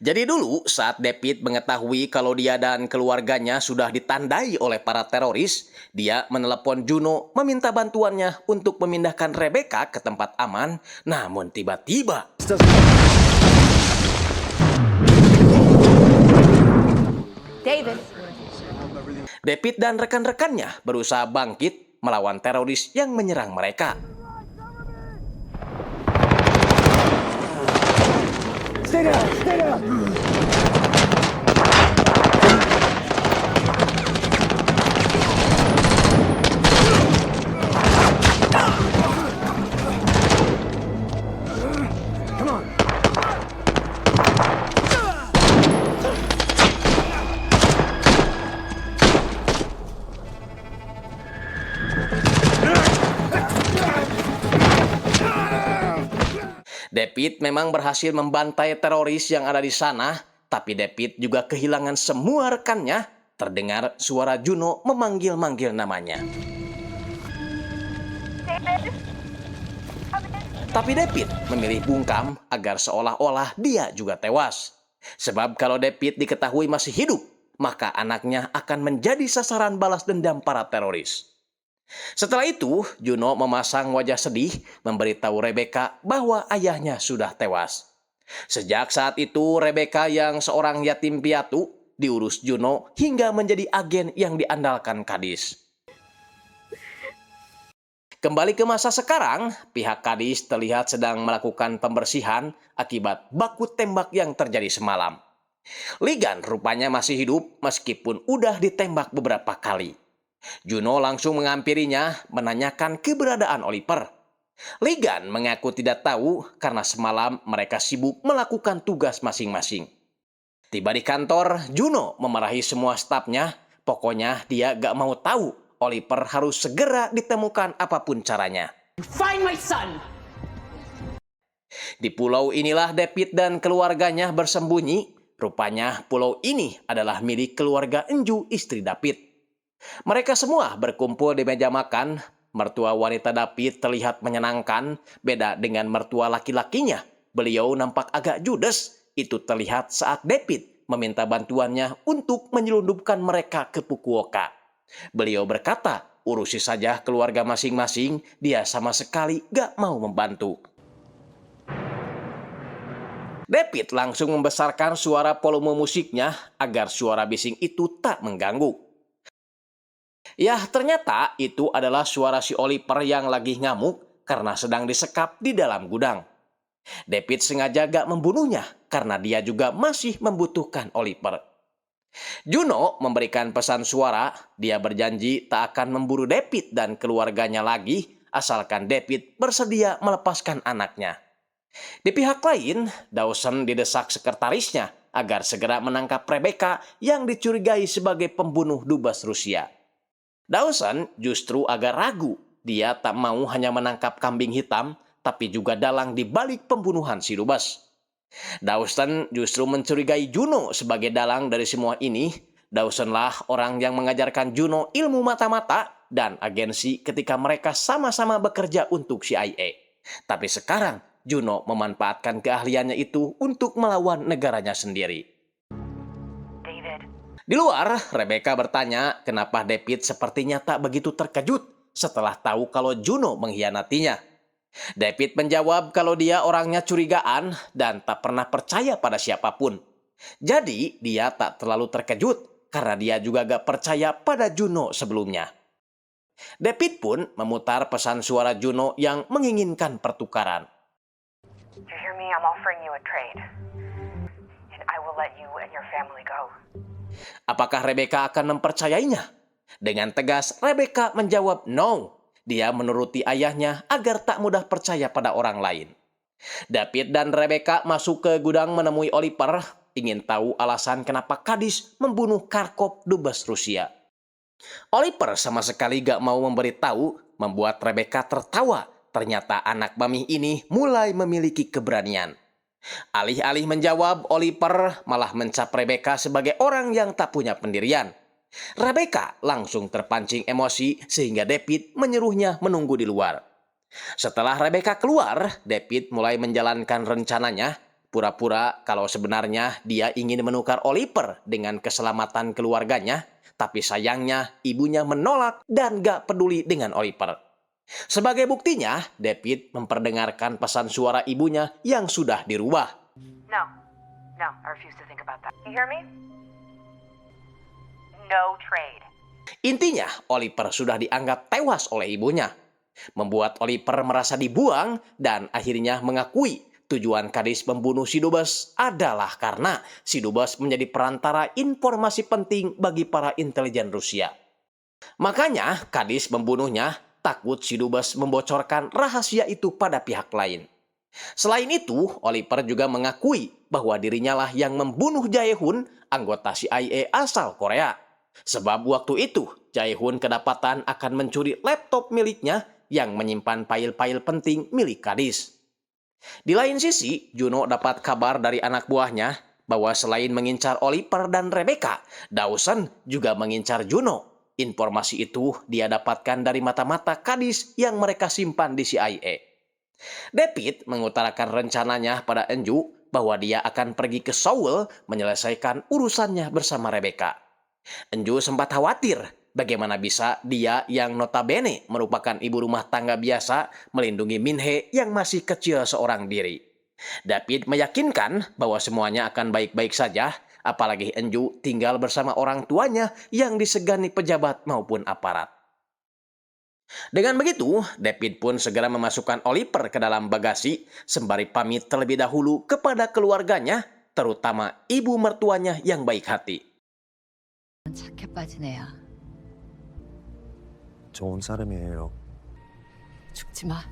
Jadi dulu saat David mengetahui kalau dia dan keluarganya sudah ditandai oleh para teroris, dia menelepon Juno meminta bantuannya untuk memindahkan Rebecca ke tempat aman, namun tiba-tiba David dan rekan-rekannya berusaha bangkit melawan teroris yang menyerang mereka. Stay down! Stay down! David memang berhasil membantai teroris yang ada di sana, tapi David juga kehilangan semua rekannya. Terdengar suara Juno memanggil-manggil namanya. Tapi David memilih bungkam agar seolah-olah dia juga tewas. Sebab kalau David diketahui masih hidup, maka anaknya akan menjadi sasaran balas dendam para teroris. Setelah itu, Juno memasang wajah sedih, memberitahu Rebecca bahwa ayahnya sudah tewas. Sejak saat itu, Rebecca yang seorang yatim piatu diurus Juno hingga menjadi agen yang diandalkan Kadis. Kembali ke masa sekarang, pihak Kadis terlihat sedang melakukan pembersihan akibat baku tembak yang terjadi semalam. Ligan rupanya masih hidup meskipun udah ditembak beberapa kali. Juno langsung menghampirinya menanyakan keberadaan Oliver. Ligan mengaku tidak tahu karena semalam mereka sibuk melakukan tugas masing-masing. Tiba di kantor, Juno memarahi semua stafnya. Pokoknya dia gak mau tahu. Oliver harus segera ditemukan apapun caranya. Find my son! Di pulau inilah David dan keluarganya bersembunyi. Rupanya pulau ini adalah milik keluarga Enju, istri David. Mereka semua berkumpul di meja makan. Mertua wanita David terlihat menyenangkan, beda dengan mertua laki-lakinya. Beliau nampak agak judes. Itu terlihat saat David meminta bantuannya untuk menyelundupkan mereka ke Fukuoka. Beliau berkata, urusi saja keluarga masing-masing, dia sama sekali gak mau membantu. David langsung membesarkan suara volume musiknya agar suara bising itu tak mengganggu. Ya, ternyata itu adalah suara si Oliver yang lagi ngamuk karena sedang disekap di dalam gudang. David sengaja gak membunuhnya karena dia juga masih membutuhkan Oliver. Juno memberikan pesan suara, dia berjanji tak akan memburu David dan keluarganya lagi asalkan David bersedia melepaskan anaknya. Di pihak lain, Dawson didesak sekretarisnya agar segera menangkap Rebecca yang dicurigai sebagai pembunuh dubes Rusia. Dawson justru agak ragu. Dia tak mau hanya menangkap kambing hitam, tapi juga dalang di balik pembunuhan si dubes. Dawson justru mencurigai Juno sebagai dalang dari semua ini. Dawson lah orang yang mengajarkan Juno ilmu mata-mata dan agensi ketika mereka sama-sama bekerja untuk CIA. Tapi sekarang Juno memanfaatkan keahliannya itu untuk melawan negaranya sendiri. Di luar, Rebecca bertanya kenapa David sepertinya tak begitu terkejut setelah tahu kalau Juno mengkhianatinya. David menjawab kalau dia orangnya curigaan dan tak pernah percaya pada siapapun. Jadi dia tak terlalu terkejut karena dia juga gak percaya pada Juno sebelumnya. David pun memutar pesan suara Juno yang menginginkan pertukaran. You hear me? I'm offering you a trade. And I will let you and your family go. Apakah Rebecca akan mempercayainya? Dengan tegas, Rebecca menjawab no. Dia menuruti ayahnya agar tak mudah percaya pada orang lain. David dan Rebecca masuk ke gudang menemui Oliver, ingin tahu alasan kenapa Kadis membunuh Kharkov dubes Rusia. Oliver sama sekali gak mau memberitahu, membuat Rebecca tertawa. Ternyata anak mami ini mulai memiliki keberanian. Alih-alih menjawab, Oliver malah mencap Rebecca sebagai orang yang tak punya pendirian. Rebecca langsung terpancing emosi sehingga David menyuruhnya menunggu di luar. Setelah Rebecca keluar, David mulai menjalankan rencananya, pura-pura kalau sebenarnya dia ingin menukar Oliver dengan keselamatan keluarganya, tapi sayangnya ibunya menolak dan gak peduli dengan Oliver. Sebagai buktinya, David memperdengarkan pesan suara ibunya yang sudah dirubah. No, I refuse to think about that. You hear me? No trade. Intinya, Oliver sudah dianggap tewas oleh ibunya. Membuat Oliver merasa dibuang dan akhirnya mengakui tujuan Kadis membunuh si dubes adalah karena si dubes menjadi perantara informasi penting bagi para intelijen Rusia. Makanya Kadis membunuhnya, takut si dubes membocorkan rahasia itu pada pihak lain. Selain itu, Oliver juga mengakui bahwa dirinya lah yang membunuh Jae-hoon, anggota CIA asal Korea. Sebab waktu itu, Jae-hoon kedapatan akan mencuri laptop miliknya yang menyimpan file-file penting milik Kadis. Di lain sisi, Juno dapat kabar dari anak buahnya bahwa selain mengincar Oliver dan Rebecca, Dawson juga mengincar Juno. Informasi itu dia dapatkan dari mata-mata Kadis yang mereka simpan di CIA. David mengutarakan rencananya pada Enju bahwa dia akan pergi ke Seoul menyelesaikan urusannya bersama Rebecca. Enju sempat khawatir bagaimana bisa dia yang notabene merupakan ibu rumah tangga biasa melindungi Min-hee yang masih kecil seorang diri. David meyakinkan bahwa semuanya akan baik-baik saja, apalagi Enju tinggal bersama orang tuanya yang disegani pejabat maupun aparat. Dengan begitu, David pun segera memasukkan Oliver ke dalam bagasi sembari pamit terlebih dahulu kepada keluarganya, terutama ibu mertuanya yang baik hati. 착해 빠진 애야. 좋은 사람이에요. 죽지 마.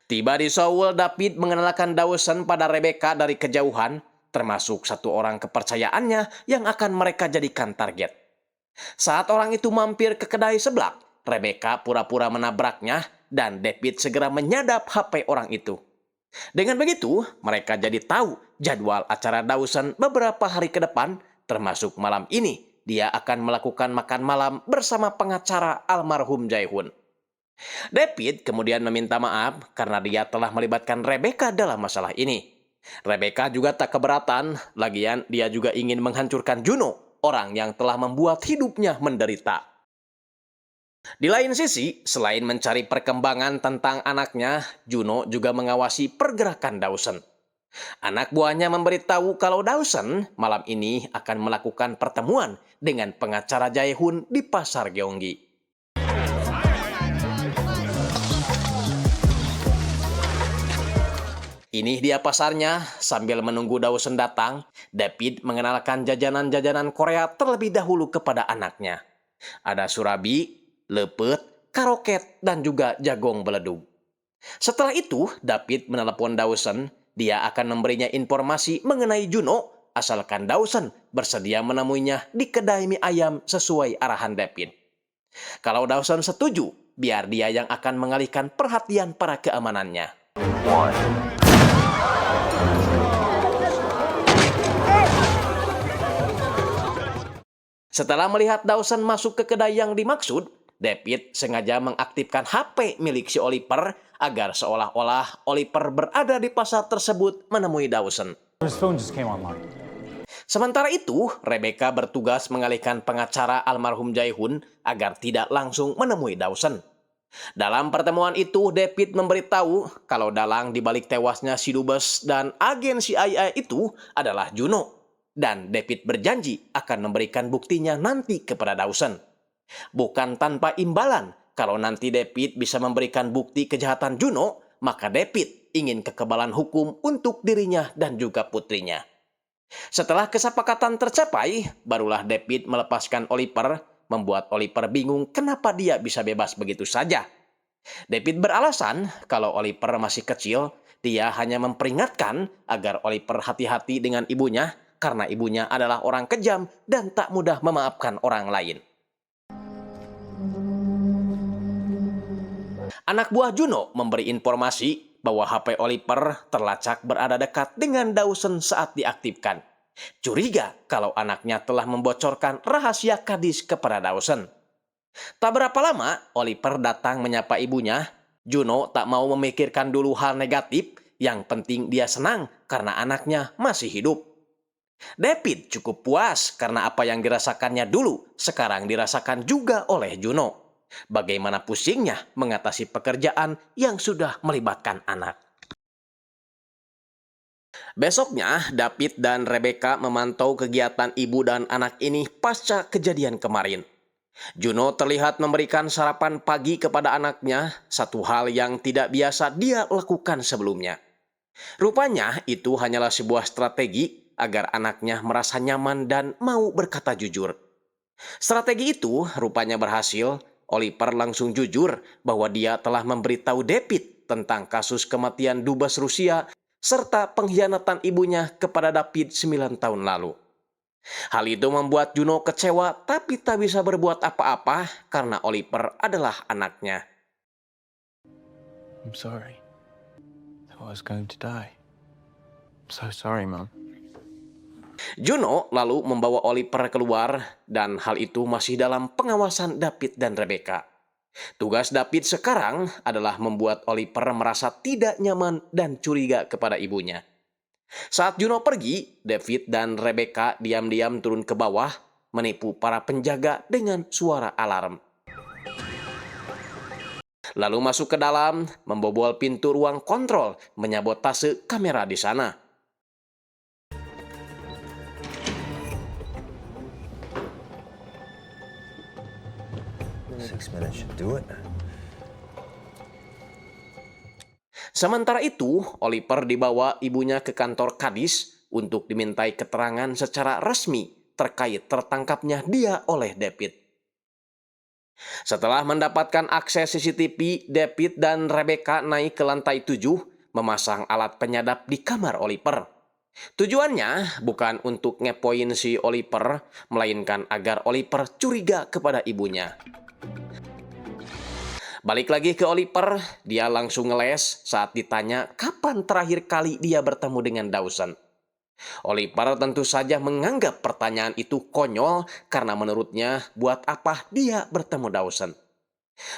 Tiba di Seoul, David mengenalkan Dawson pada Rebecca dari kejauhan, termasuk satu orang kepercayaannya yang akan mereka jadikan target. Saat orang itu mampir ke kedai seblak, Rebecca pura-pura menabraknya dan David segera menyadap HP orang itu. Dengan begitu, mereka jadi tahu jadwal acara Dawson beberapa hari ke depan, termasuk malam ini. Dia akan melakukan makan malam bersama pengacara almarhum Jae-hoon. David kemudian meminta maaf karena dia telah melibatkan Rebecca dalam masalah ini. Rebecca juga tak keberatan, lagian dia juga ingin menghancurkan Juno, orang yang telah membuat hidupnya menderita. Di lain sisi, selain mencari perkembangan tentang anaknya, Juno juga mengawasi pergerakan Dawson. Anak buahnya memberitahu kalau Dawson malam ini akan melakukan pertemuan dengan pengacara Jae-hoon di pasar Gyeonggi. Ini dia pasarnya. Sambil menunggu Dawson datang, David mengenalkan jajanan-jajanan Korea terlebih dahulu kepada anaknya. Ada surabi, lepet, karoket, dan juga jagong beledug. Setelah itu, David menelepon Dawson. Dia akan memberinya informasi mengenai Juno, asalkan Dawson bersedia menemuinya di kedai mie ayam sesuai arahan David. Kalau Dawson setuju, biar dia yang akan mengalihkan perhatian para keamanannya. Setelah melihat Dawson masuk ke kedai yang dimaksud, David sengaja mengaktifkan HP milik si Oliver agar seolah-olah Oliver berada di pasar tersebut menemui Dawson. His phone just came online. Sementara itu, Rebecca bertugas mengalihkan pengacara almarhum Jae-hoon agar tidak langsung menemui Dawson. Dalam pertemuan itu, David memberitahu kalau dalang dibalik tewasnya si Dubes dan agen CIA itu adalah Juno. Dan David berjanji akan memberikan buktinya nanti kepada Dawson. Bukan tanpa imbalan, kalau nanti David bisa memberikan bukti kejahatan Juno, maka David ingin kekebalan hukum untuk dirinya dan juga putrinya. Setelah kesepakatan tercapai, barulah David melepaskan Oliver, membuat Oliver bingung kenapa dia bisa bebas begitu saja. David beralasan kalau Oliver masih kecil, dia hanya memperingatkan agar Oliver hati-hati dengan ibunya, karena ibunya adalah orang kejam dan tak mudah memaafkan orang lain. Anak buah Juno memberi informasi bahwa HP Oliver terlacak berada dekat dengan Dawson saat diaktifkan. Curiga kalau anaknya telah membocorkan rahasia kadis kepada Dawson. Tak berapa lama, Oliver datang menyapa ibunya. Juno tak mau memikirkan dulu hal negatif, yang penting dia senang karena anaknya masih hidup. David cukup puas karena apa yang dirasakannya dulu sekarang dirasakan juga oleh Juno. Bagaimana pusingnya mengatasi pekerjaan yang sudah melibatkan anak. Besoknya, David dan Rebecca memantau kegiatan ibu dan anak ini pasca kejadian kemarin. Juno terlihat memberikan sarapan pagi kepada anaknya, satu hal yang tidak biasa dia lakukan sebelumnya. Rupanya itu hanyalah sebuah strategi agar anaknya merasa nyaman dan mau berkata jujur. Strategi itu rupanya berhasil. Oliver langsung jujur bahwa dia telah memberitahu David tentang kasus kematian Dubes Rusia serta pengkhianatan ibunya kepada David 9 tahun lalu. Hal itu membuat Juno kecewa tapi tak bisa berbuat apa-apa karena Oliver adalah anaknya. I'm sorry. I was going to die. I'm so sorry, Mom. Juno lalu membawa Oliver keluar dan hal itu masih dalam pengawasan David dan Rebecca. Tugas David sekarang adalah membuat Oliver merasa tidak nyaman dan curiga kepada ibunya. Saat Juno pergi, David dan Rebecca diam-diam turun ke bawah, menipu para penjaga dengan suara alarm. Lalu masuk ke dalam, membobol pintu ruang kontrol, menyabotase kamera di sana. 6 minutes should do it. Sementara itu, Oliver dibawa ibunya ke kantor Kadis untuk dimintai keterangan secara resmi terkait tertangkapnya dia oleh David. Setelah mendapatkan akses CCTV, David dan Rebecca naik ke lantai 7, memasang alat penyadap di kamar Oliver. Tujuannya bukan untuk ngepoin si Oliver, melainkan agar Oliver curiga kepada ibunya. Balik lagi ke Oliver, dia langsung ngeles saat ditanya kapan terakhir kali dia bertemu dengan Dawson. Oliver tentu saja menganggap pertanyaan itu konyol karena menurutnya buat apa dia bertemu Dawson.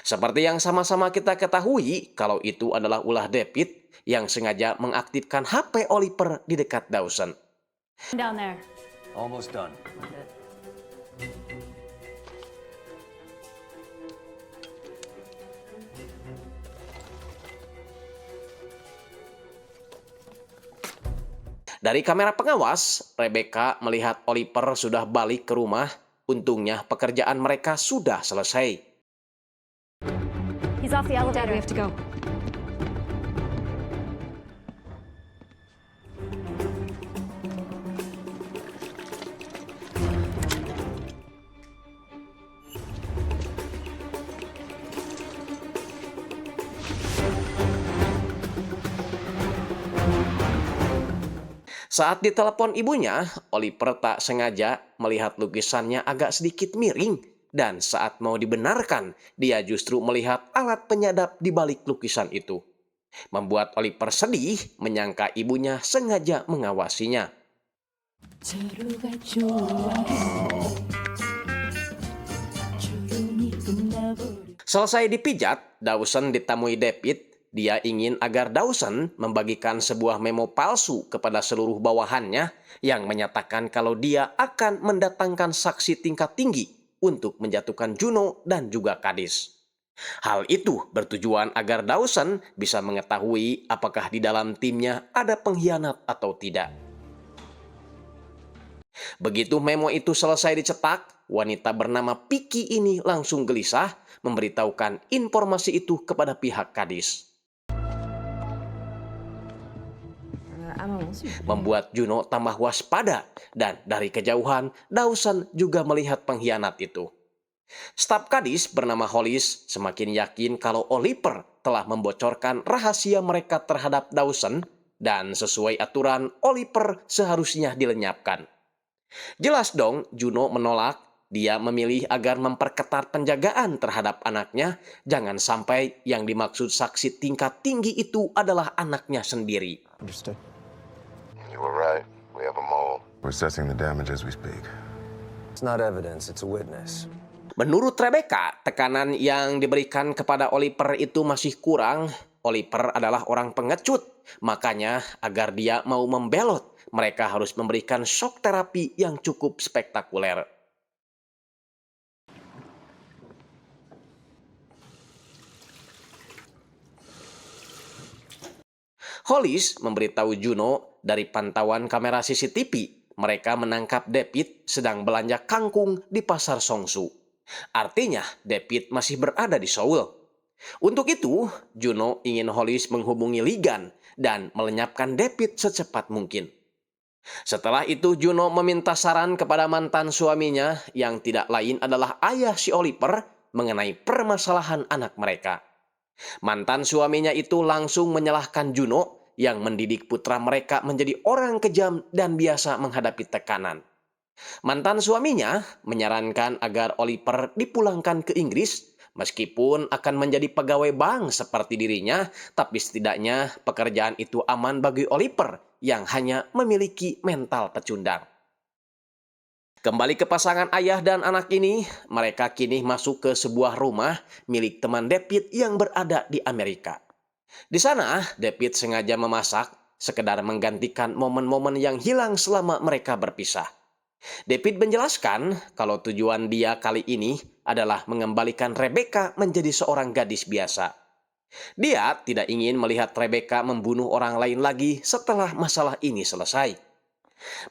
Seperti yang sama-sama kita ketahui kalau itu adalah ulah David yang sengaja mengaktifkan HP Oliver di dekat Dawson. Down there. Almost done. Dari kamera pengawas, Rebecca melihat Oliver sudah balik ke rumah. Untungnya pekerjaan mereka sudah selesai. He's off the elevator. Dad, we have to go. Saat ditelepon ibunya, Oliver tak sengaja melihat lukisannya agak sedikit miring Dan saat mau dibenarkan, dia justru melihat alat penyadap di balik lukisan itu. Membuat Oliver sedih menyangka ibunya sengaja mengawasinya. Selesai dipijat, Dawson ditemui David. Dia ingin agar Dawson membagikan sebuah memo palsu kepada seluruh bawahannya yang menyatakan kalau dia akan mendatangkan saksi tingkat tinggi untuk menjatuhkan Juno dan juga Cadiz. Hal itu bertujuan agar Dawson bisa mengetahui apakah di dalam timnya ada pengkhianat atau tidak. Begitu memo itu selesai dicetak, wanita bernama Vicky ini langsung gelisah memberitahukan informasi itu kepada pihak Cadiz. Membuat Juno tambah waspada dan dari kejauhan Dawson juga melihat pengkhianat itu. Staf Cadiz bernama Hollis semakin yakin kalau Oliver telah membocorkan rahasia mereka terhadap Dawson dan sesuai aturan Oliver seharusnya dilenyapkan. Jelas dong Juno menolak. Dia memilih agar memperketat penjagaan terhadap anaknya, jangan sampai yang dimaksud saksi tingkat tinggi itu adalah anaknya sendiri. Understood. You were right. We have a mole. We're assessing the damage as we speak. It's not evidence, it's a witness. Menurut Rebecca, tekanan yang diberikan kepada Oliver itu masih kurang. Oliver adalah orang pengecut, makanya agar dia mau membelot, mereka harus memberikan shock terapi yang cukup spektakuler. Hollis memberitahu Juno dari pantauan kamera CCTV, mereka menangkap David sedang belanja kangkung di pasar Songsu. Artinya, David masih berada di Seoul. Untuk itu, Juno ingin Hollis menghubungi Ligan dan melenyapkan David secepat mungkin. Setelah itu, Juno meminta saran kepada mantan suaminya yang tidak lain adalah ayah si Oliver mengenai permasalahan anak mereka. Mantan suaminya itu langsung menyalahkan Juno yang mendidik putra mereka menjadi orang kejam dan biasa menghadapi tekanan. Mantan suaminya menyarankan agar Oliver dipulangkan ke Inggris, meskipun akan menjadi pegawai bank seperti dirinya, tapi setidaknya pekerjaan itu aman bagi Oliver yang hanya memiliki mental pecundang. Kembali ke pasangan ayah dan anak ini, mereka kini masuk ke sebuah rumah milik teman David yang berada di Amerika. Di sana, David sengaja memasak, sekedar menggantikan momen-momen yang hilang selama mereka berpisah. David menjelaskan kalau tujuan dia kali ini adalah mengembalikan Rebecca menjadi seorang gadis biasa. Dia tidak ingin melihat Rebecca membunuh orang lain lagi setelah masalah ini selesai.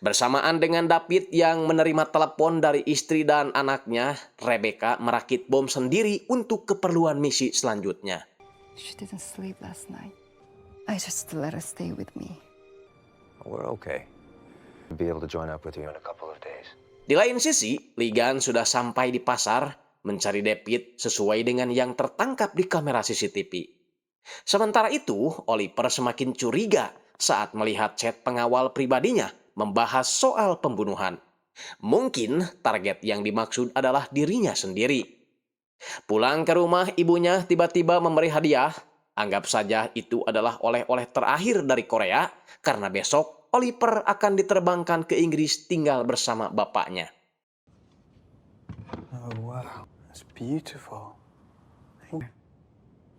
Bersamaan dengan David yang menerima telepon dari istri dan anaknya, Rebecca merakit bom sendiri untuk keperluan misi selanjutnya. She didn't sleep last night. I just let her stay with me. We're okay. We'll be able to join up with you in a couple of days. Di lain sisi, Ligan sudah sampai di pasar mencari David sesuai dengan yang tertangkap di kamera CCTV. Sementara itu, Oliver semakin curiga saat melihat chat pengawal pribadinya membahas soal pembunuhan. Mungkin target yang dimaksud adalah dirinya sendiri. Pulang ke rumah, ibunya tiba-tiba memberi hadiah. Anggap saja itu adalah oleh-oleh terakhir dari Korea, karena besok Oliver akan diterbangkan ke Inggris tinggal bersama bapaknya. Oh, wow. That's beautiful.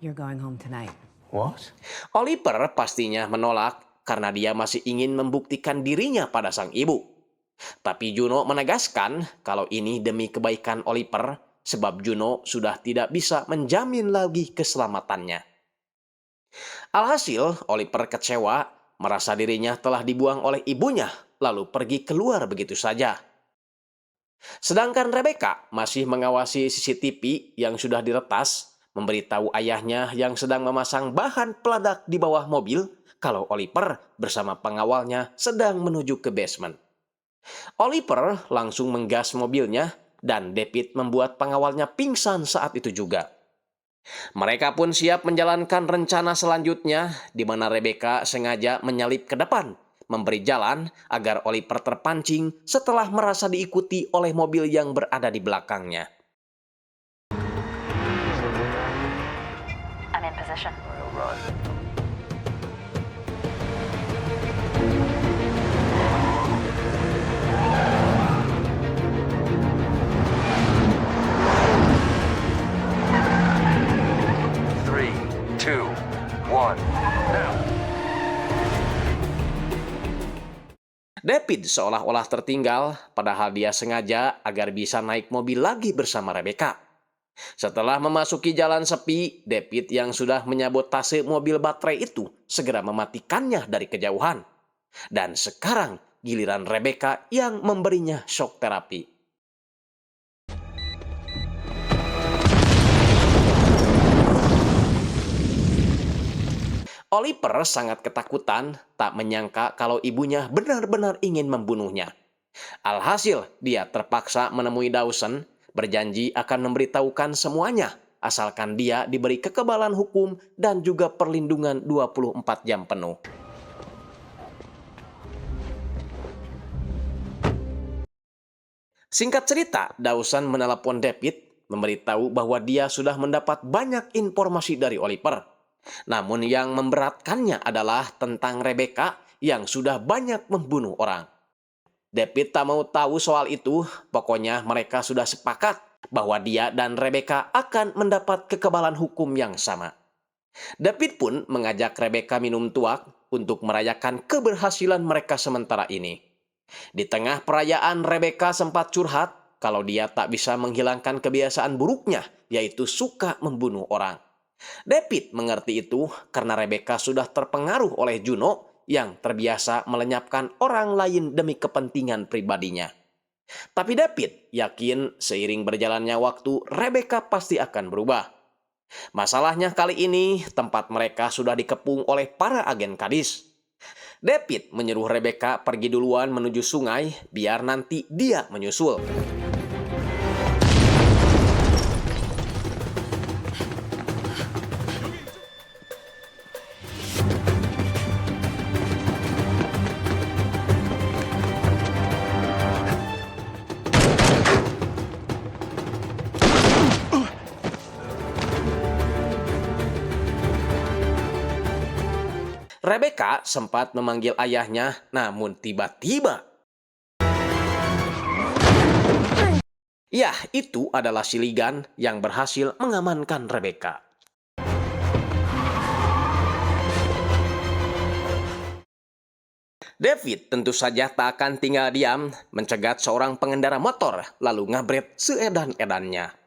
You're going home tonight. What? Oliver pastinya menolak karena dia masih ingin membuktikan dirinya pada sang ibu. Tapi Juno menegaskan kalau ini demi kebaikan Oliver, sebab Juno sudah tidak bisa menjamin lagi keselamatannya. Alhasil, Oliver kecewa, merasa dirinya telah dibuang oleh ibunya, lalu pergi keluar begitu saja. Sedangkan Rebecca masih mengawasi CCTV yang sudah diretas, memberitahu ayahnya yang sedang memasang bahan peledak di bawah mobil kalau Oliver bersama pengawalnya sedang menuju ke basement. Oliver langsung menggas mobilnya dan David membuat pengawalnya pingsan saat itu juga. Mereka pun siap menjalankan rencana selanjutnya di mana Rebecca sengaja menyalip ke depan, memberi jalan agar Oliver terpancing setelah merasa diikuti oleh mobil yang berada di belakangnya. position. I'll run. Three, two, one, now. David seolah-olah tertinggal, padahal dia sengaja agar bisa naik mobil lagi bersama Rebecca. Setelah memasuki jalan sepi, David yang sudah menyabotase mobil baterai itu segera mematikannya dari kejauhan. Dan sekarang giliran Rebecca yang memberinya shock terapi. Oliver sangat ketakutan, tak menyangka kalau ibunya benar-benar ingin membunuhnya. Alhasil, dia terpaksa menemui Dawson, berjanji akan memberitahukan semuanya, asalkan dia diberi kekebalan hukum dan juga perlindungan 24 jam penuh. Singkat cerita, Dawson menelepon David, memberitahu bahwa dia sudah mendapat banyak informasi dari Oliver. Namun yang memberatkannya adalah tentang Rebecca yang sudah banyak membunuh orang. David tak mau tahu soal itu, pokoknya mereka sudah sepakat bahwa dia dan Rebecca akan mendapat kekebalan hukum yang sama. David pun mengajak Rebecca minum tuak untuk merayakan keberhasilan mereka sementara ini. Di tengah perayaan, Rebecca sempat curhat kalau dia tak bisa menghilangkan kebiasaan buruknya, yaitu suka membunuh orang. David mengerti itu karena Rebecca sudah terpengaruh oleh Juno yang terbiasa melenyapkan orang lain demi kepentingan pribadinya. Tapi David yakin seiring berjalannya waktu, Rebecca pasti akan berubah. Masalahnya kali ini, tempat mereka sudah dikepung oleh para agen Kadis. David menyuruh Rebecca pergi duluan menuju sungai, biar nanti dia menyusul. Rebecca sempat memanggil ayahnya, namun tiba-tiba... Ya, itu adalah si Ligan yang berhasil mengamankan Rebecca. David tentu saja tak akan tinggal diam, mencegat seorang pengendara motor, lalu ngabret seedan-edannya.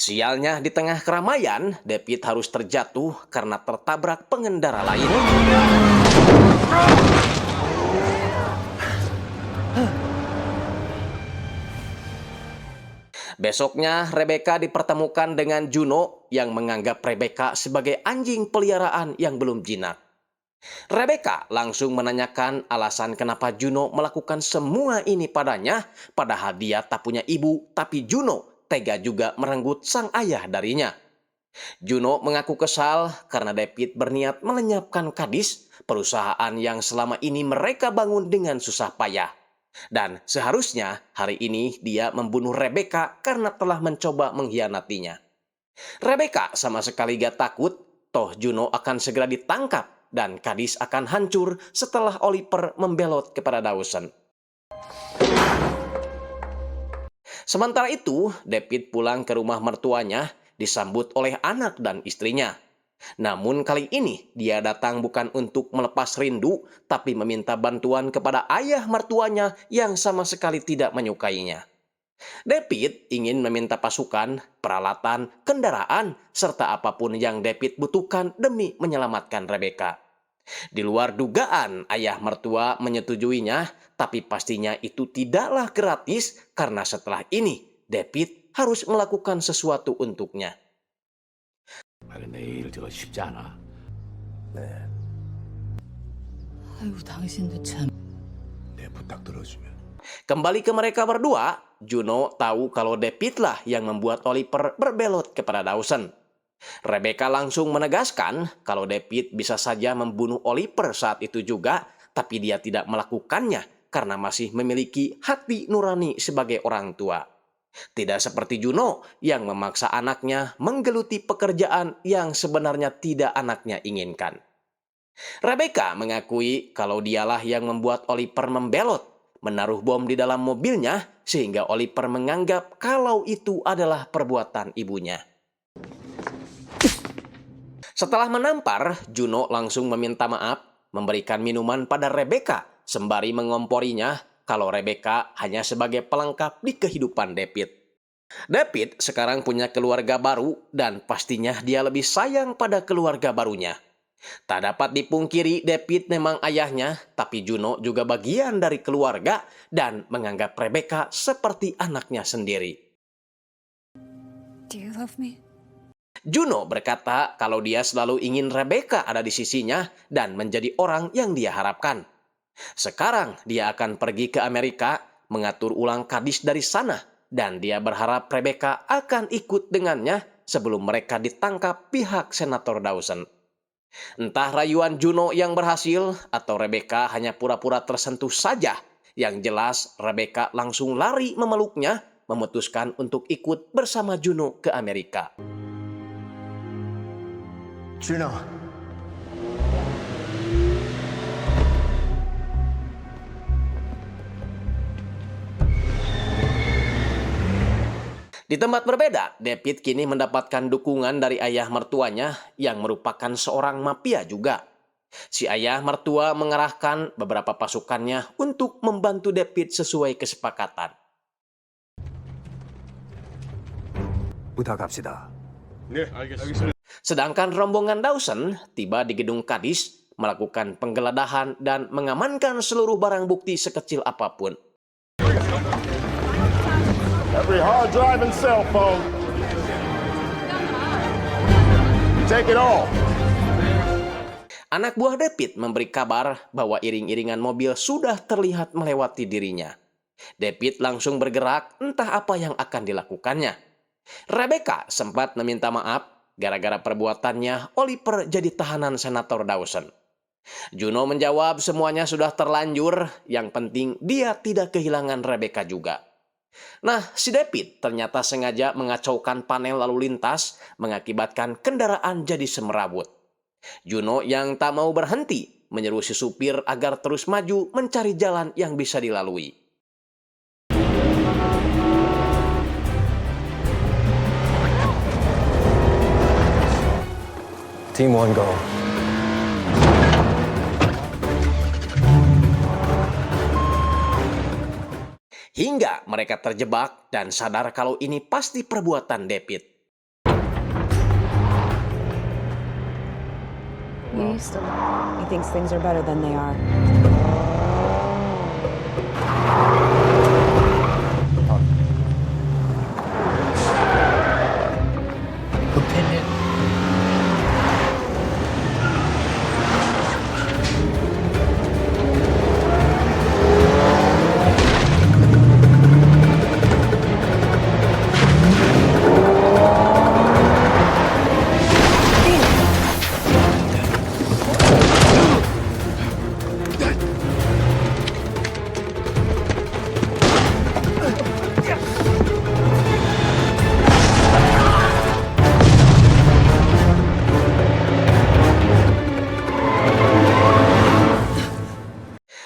Sialnya, di tengah keramaian, David harus terjatuh karena tertabrak pengendara lain. Besoknya, Rebecca dipertemukan dengan Juno yang menganggap Rebecca sebagai anjing peliharaan yang belum jinak. Rebecca langsung menanyakan alasan kenapa Juno melakukan semua ini padanya, padahal dia tak punya ibu, tapi Juno tega juga merenggut sang ayah darinya. Juno mengaku kesal karena David berniat melenyapkan Kadis, perusahaan yang selama ini mereka bangun dengan susah payah. Dan seharusnya hari ini dia membunuh Rebecca karena telah mencoba mengkhianatinya. Rebecca sama sekali gak takut, toh Juno akan segera ditangkap dan Kadis akan hancur setelah Oliver membelot kepada Dawson. Sementara itu, David pulang ke rumah mertuanya disambut oleh anak dan istrinya. Namun kali ini dia datang bukan untuk melepas rindu, tapi meminta bantuan kepada ayah mertuanya yang sama sekali tidak menyukainya. David ingin meminta pasukan, peralatan, kendaraan, serta apapun yang David butuhkan demi menyelamatkan Rebecca. Di luar dugaan, ayah mertua menyetujuinya, tapi pastinya itu tidaklah gratis karena setelah ini David harus melakukan sesuatu untuknya. 아이고, 당신도 참. 내 부탁 들어주면 Kembali ke mereka berdua, Juno tahu kalau David lah yang membuat Oliver berbelot kepada Dawson. Rebecca langsung menegaskan kalau David bisa saja membunuh Oliver saat itu juga, tapi dia tidak melakukannya karena masih memiliki hati nurani sebagai orang tua. Tidak seperti Juno yang memaksa anaknya menggeluti pekerjaan yang sebenarnya tidak anaknya inginkan. Rebecca mengakui kalau dialah yang membuat Oliver membelot, menaruh bom di dalam mobilnya sehingga Oliver menganggap kalau itu adalah perbuatan ibunya. Setelah menampar, Juno langsung meminta maaf, memberikan minuman pada Rebecca sembari mengomporinya kalau Rebecca hanya sebagai pelengkap di kehidupan David. David sekarang punya keluarga baru dan pastinya dia lebih sayang pada keluarga barunya. Tak dapat dipungkiri David memang ayahnya, tapi Juno juga bagian dari keluarga dan menganggap Rebecca seperti anaknya sendiri. Do you love me? Juno berkata kalau dia selalu ingin Rebecca ada di sisinya dan menjadi orang yang dia harapkan. Sekarang dia akan pergi ke Amerika, mengatur ulang Kadis dari sana, dan dia berharap Rebecca akan ikut dengannya sebelum mereka ditangkap pihak Senator Dawson. Entah rayuan Juno yang berhasil atau Rebecca hanya pura-pura tersentuh saja. Yang jelas Rebecca langsung lari memeluknya, memutuskan untuk ikut bersama Juno ke Amerika. Juno. Di tempat berbeda, David kini mendapatkan dukungan dari ayah mertuanya yang merupakan seorang mafia juga. Si ayah mertua mengerahkan beberapa pasukannya untuk membantu David sesuai kesepakatan. 부탁합시다. Sedangkan rombongan Dawson tiba di gedung Kadis, melakukan penggeledahan dan mengamankan seluruh barang bukti sekecil apapun. Every hard drive and cell phone. Take it all. Anak buah David memberi kabar bahwa iring-iringan mobil sudah terlihat melewati dirinya. David langsung bergerak, entah apa yang akan dilakukannya. Rebecca sempat meminta maaf gara-gara perbuatannya Oliver jadi tahanan Senator Dawson. Juno menjawab semuanya sudah terlanjur, yang penting dia tidak kehilangan Rebecca juga. Nah, si David ternyata sengaja mengacaukan panel lalu lintas, mengakibatkan kendaraan jadi semerawut. Juno yang tak mau berhenti, menyeru si supir agar terus maju mencari jalan yang bisa dilalui. Team 1, go. Hingga mereka terjebak dan sadar kalau ini pasti perbuatan David. He thinks things are better than they are. Lieutenant.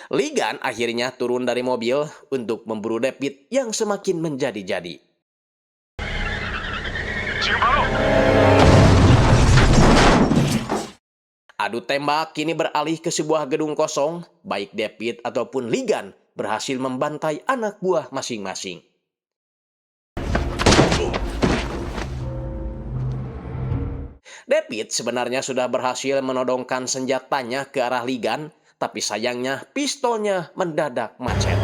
Ligan akhirnya turun dari mobil untuk memburu David yang semakin menjadi-jadi. Adu tembak kini beralih ke sebuah gedung kosong. Baik David ataupun Ligan berhasil membantai anak buah masing-masing. David sebenarnya sudah berhasil menodongkan senjatanya ke arah Ligan, tapi sayangnya pistolnya mendadak macet.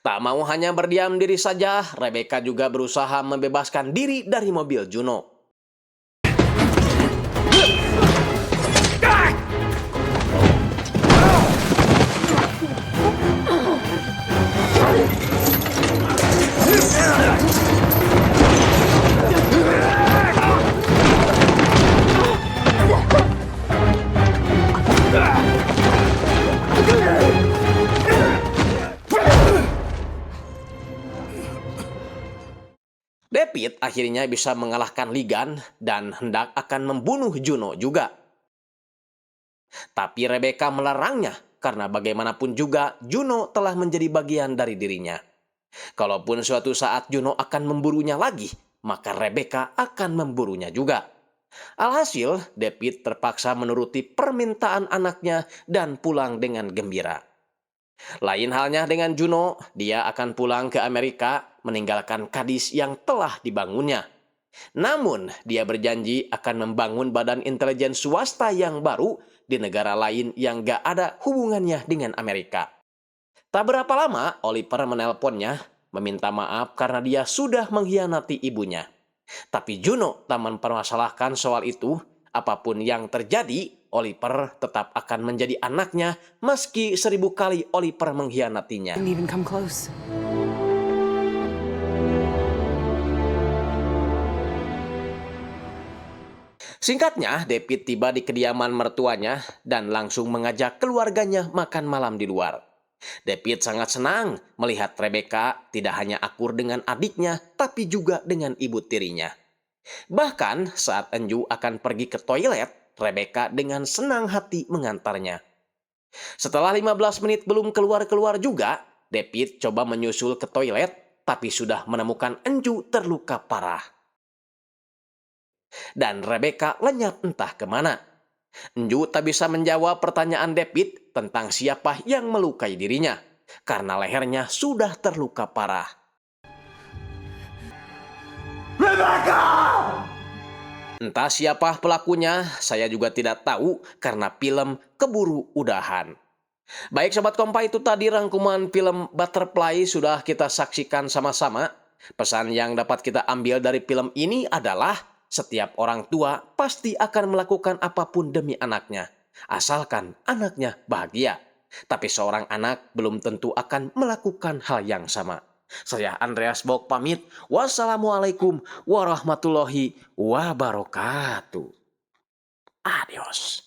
Tak mau hanya berdiam diri saja, Rebecca juga berusaha membebaskan diri dari mobil Juno. David akhirnya bisa mengalahkan Ligan dan hendak akan membunuh Juno juga. Tapi Rebecca melarangnya karena bagaimanapun juga Juno telah menjadi bagian dari dirinya. Kalaupun suatu saat Juno akan memburunya lagi, maka Rebecca akan memburunya juga. Alhasil, David terpaksa menuruti permintaan anaknya dan pulang dengan gembira. Lain halnya dengan Juno, dia akan pulang ke Amerika meninggalkan Cadiz yang telah dibangunnya. Namun, dia berjanji akan membangun badan intelijen swasta yang baru di negara lain yang gak ada hubungannya dengan Amerika. Tak berapa lama, Oliver menelponnya, meminta maaf karena dia sudah mengkhianati ibunya. Tapi Juno tak mempermasalahkan soal itu. Apapun yang terjadi, Oliver tetap akan menjadi anaknya meski 1000 kali Oliver mengkhianatinya. Didn't even come close. Singkatnya, David tiba di kediaman mertuanya dan langsung mengajak keluarganya makan malam di luar. David sangat senang melihat Rebecca tidak hanya akur dengan adiknya, tapi juga dengan ibu tirinya. Bahkan saat Enju akan pergi ke toilet, Rebecca dengan senang hati mengantarnya. Setelah 15 menit belum keluar-keluar juga, David coba menyusul ke toilet, tapi sudah menemukan Enju terluka parah. Dan Rebecca lenyap entah kemana. Enju tak bisa menjawab pertanyaan David tentang siapa yang melukai dirinya, karena lehernya sudah terluka parah. Rebecca! Entah siapa pelakunya, saya juga tidak tahu karena film keburu udahan. Baik Sobat Kompa, itu tadi rangkuman film Butterfly sudah kita saksikan sama-sama. Pesan yang dapat kita ambil dari film ini adalah setiap orang tua pasti akan melakukan apapun demi anaknya, asalkan anaknya bahagia. Tapi seorang anak belum tentu akan melakukan hal yang sama. Saya Andreas Bok pamit. Wassalamualaikum warahmatullahi wabarakatuh. Adios.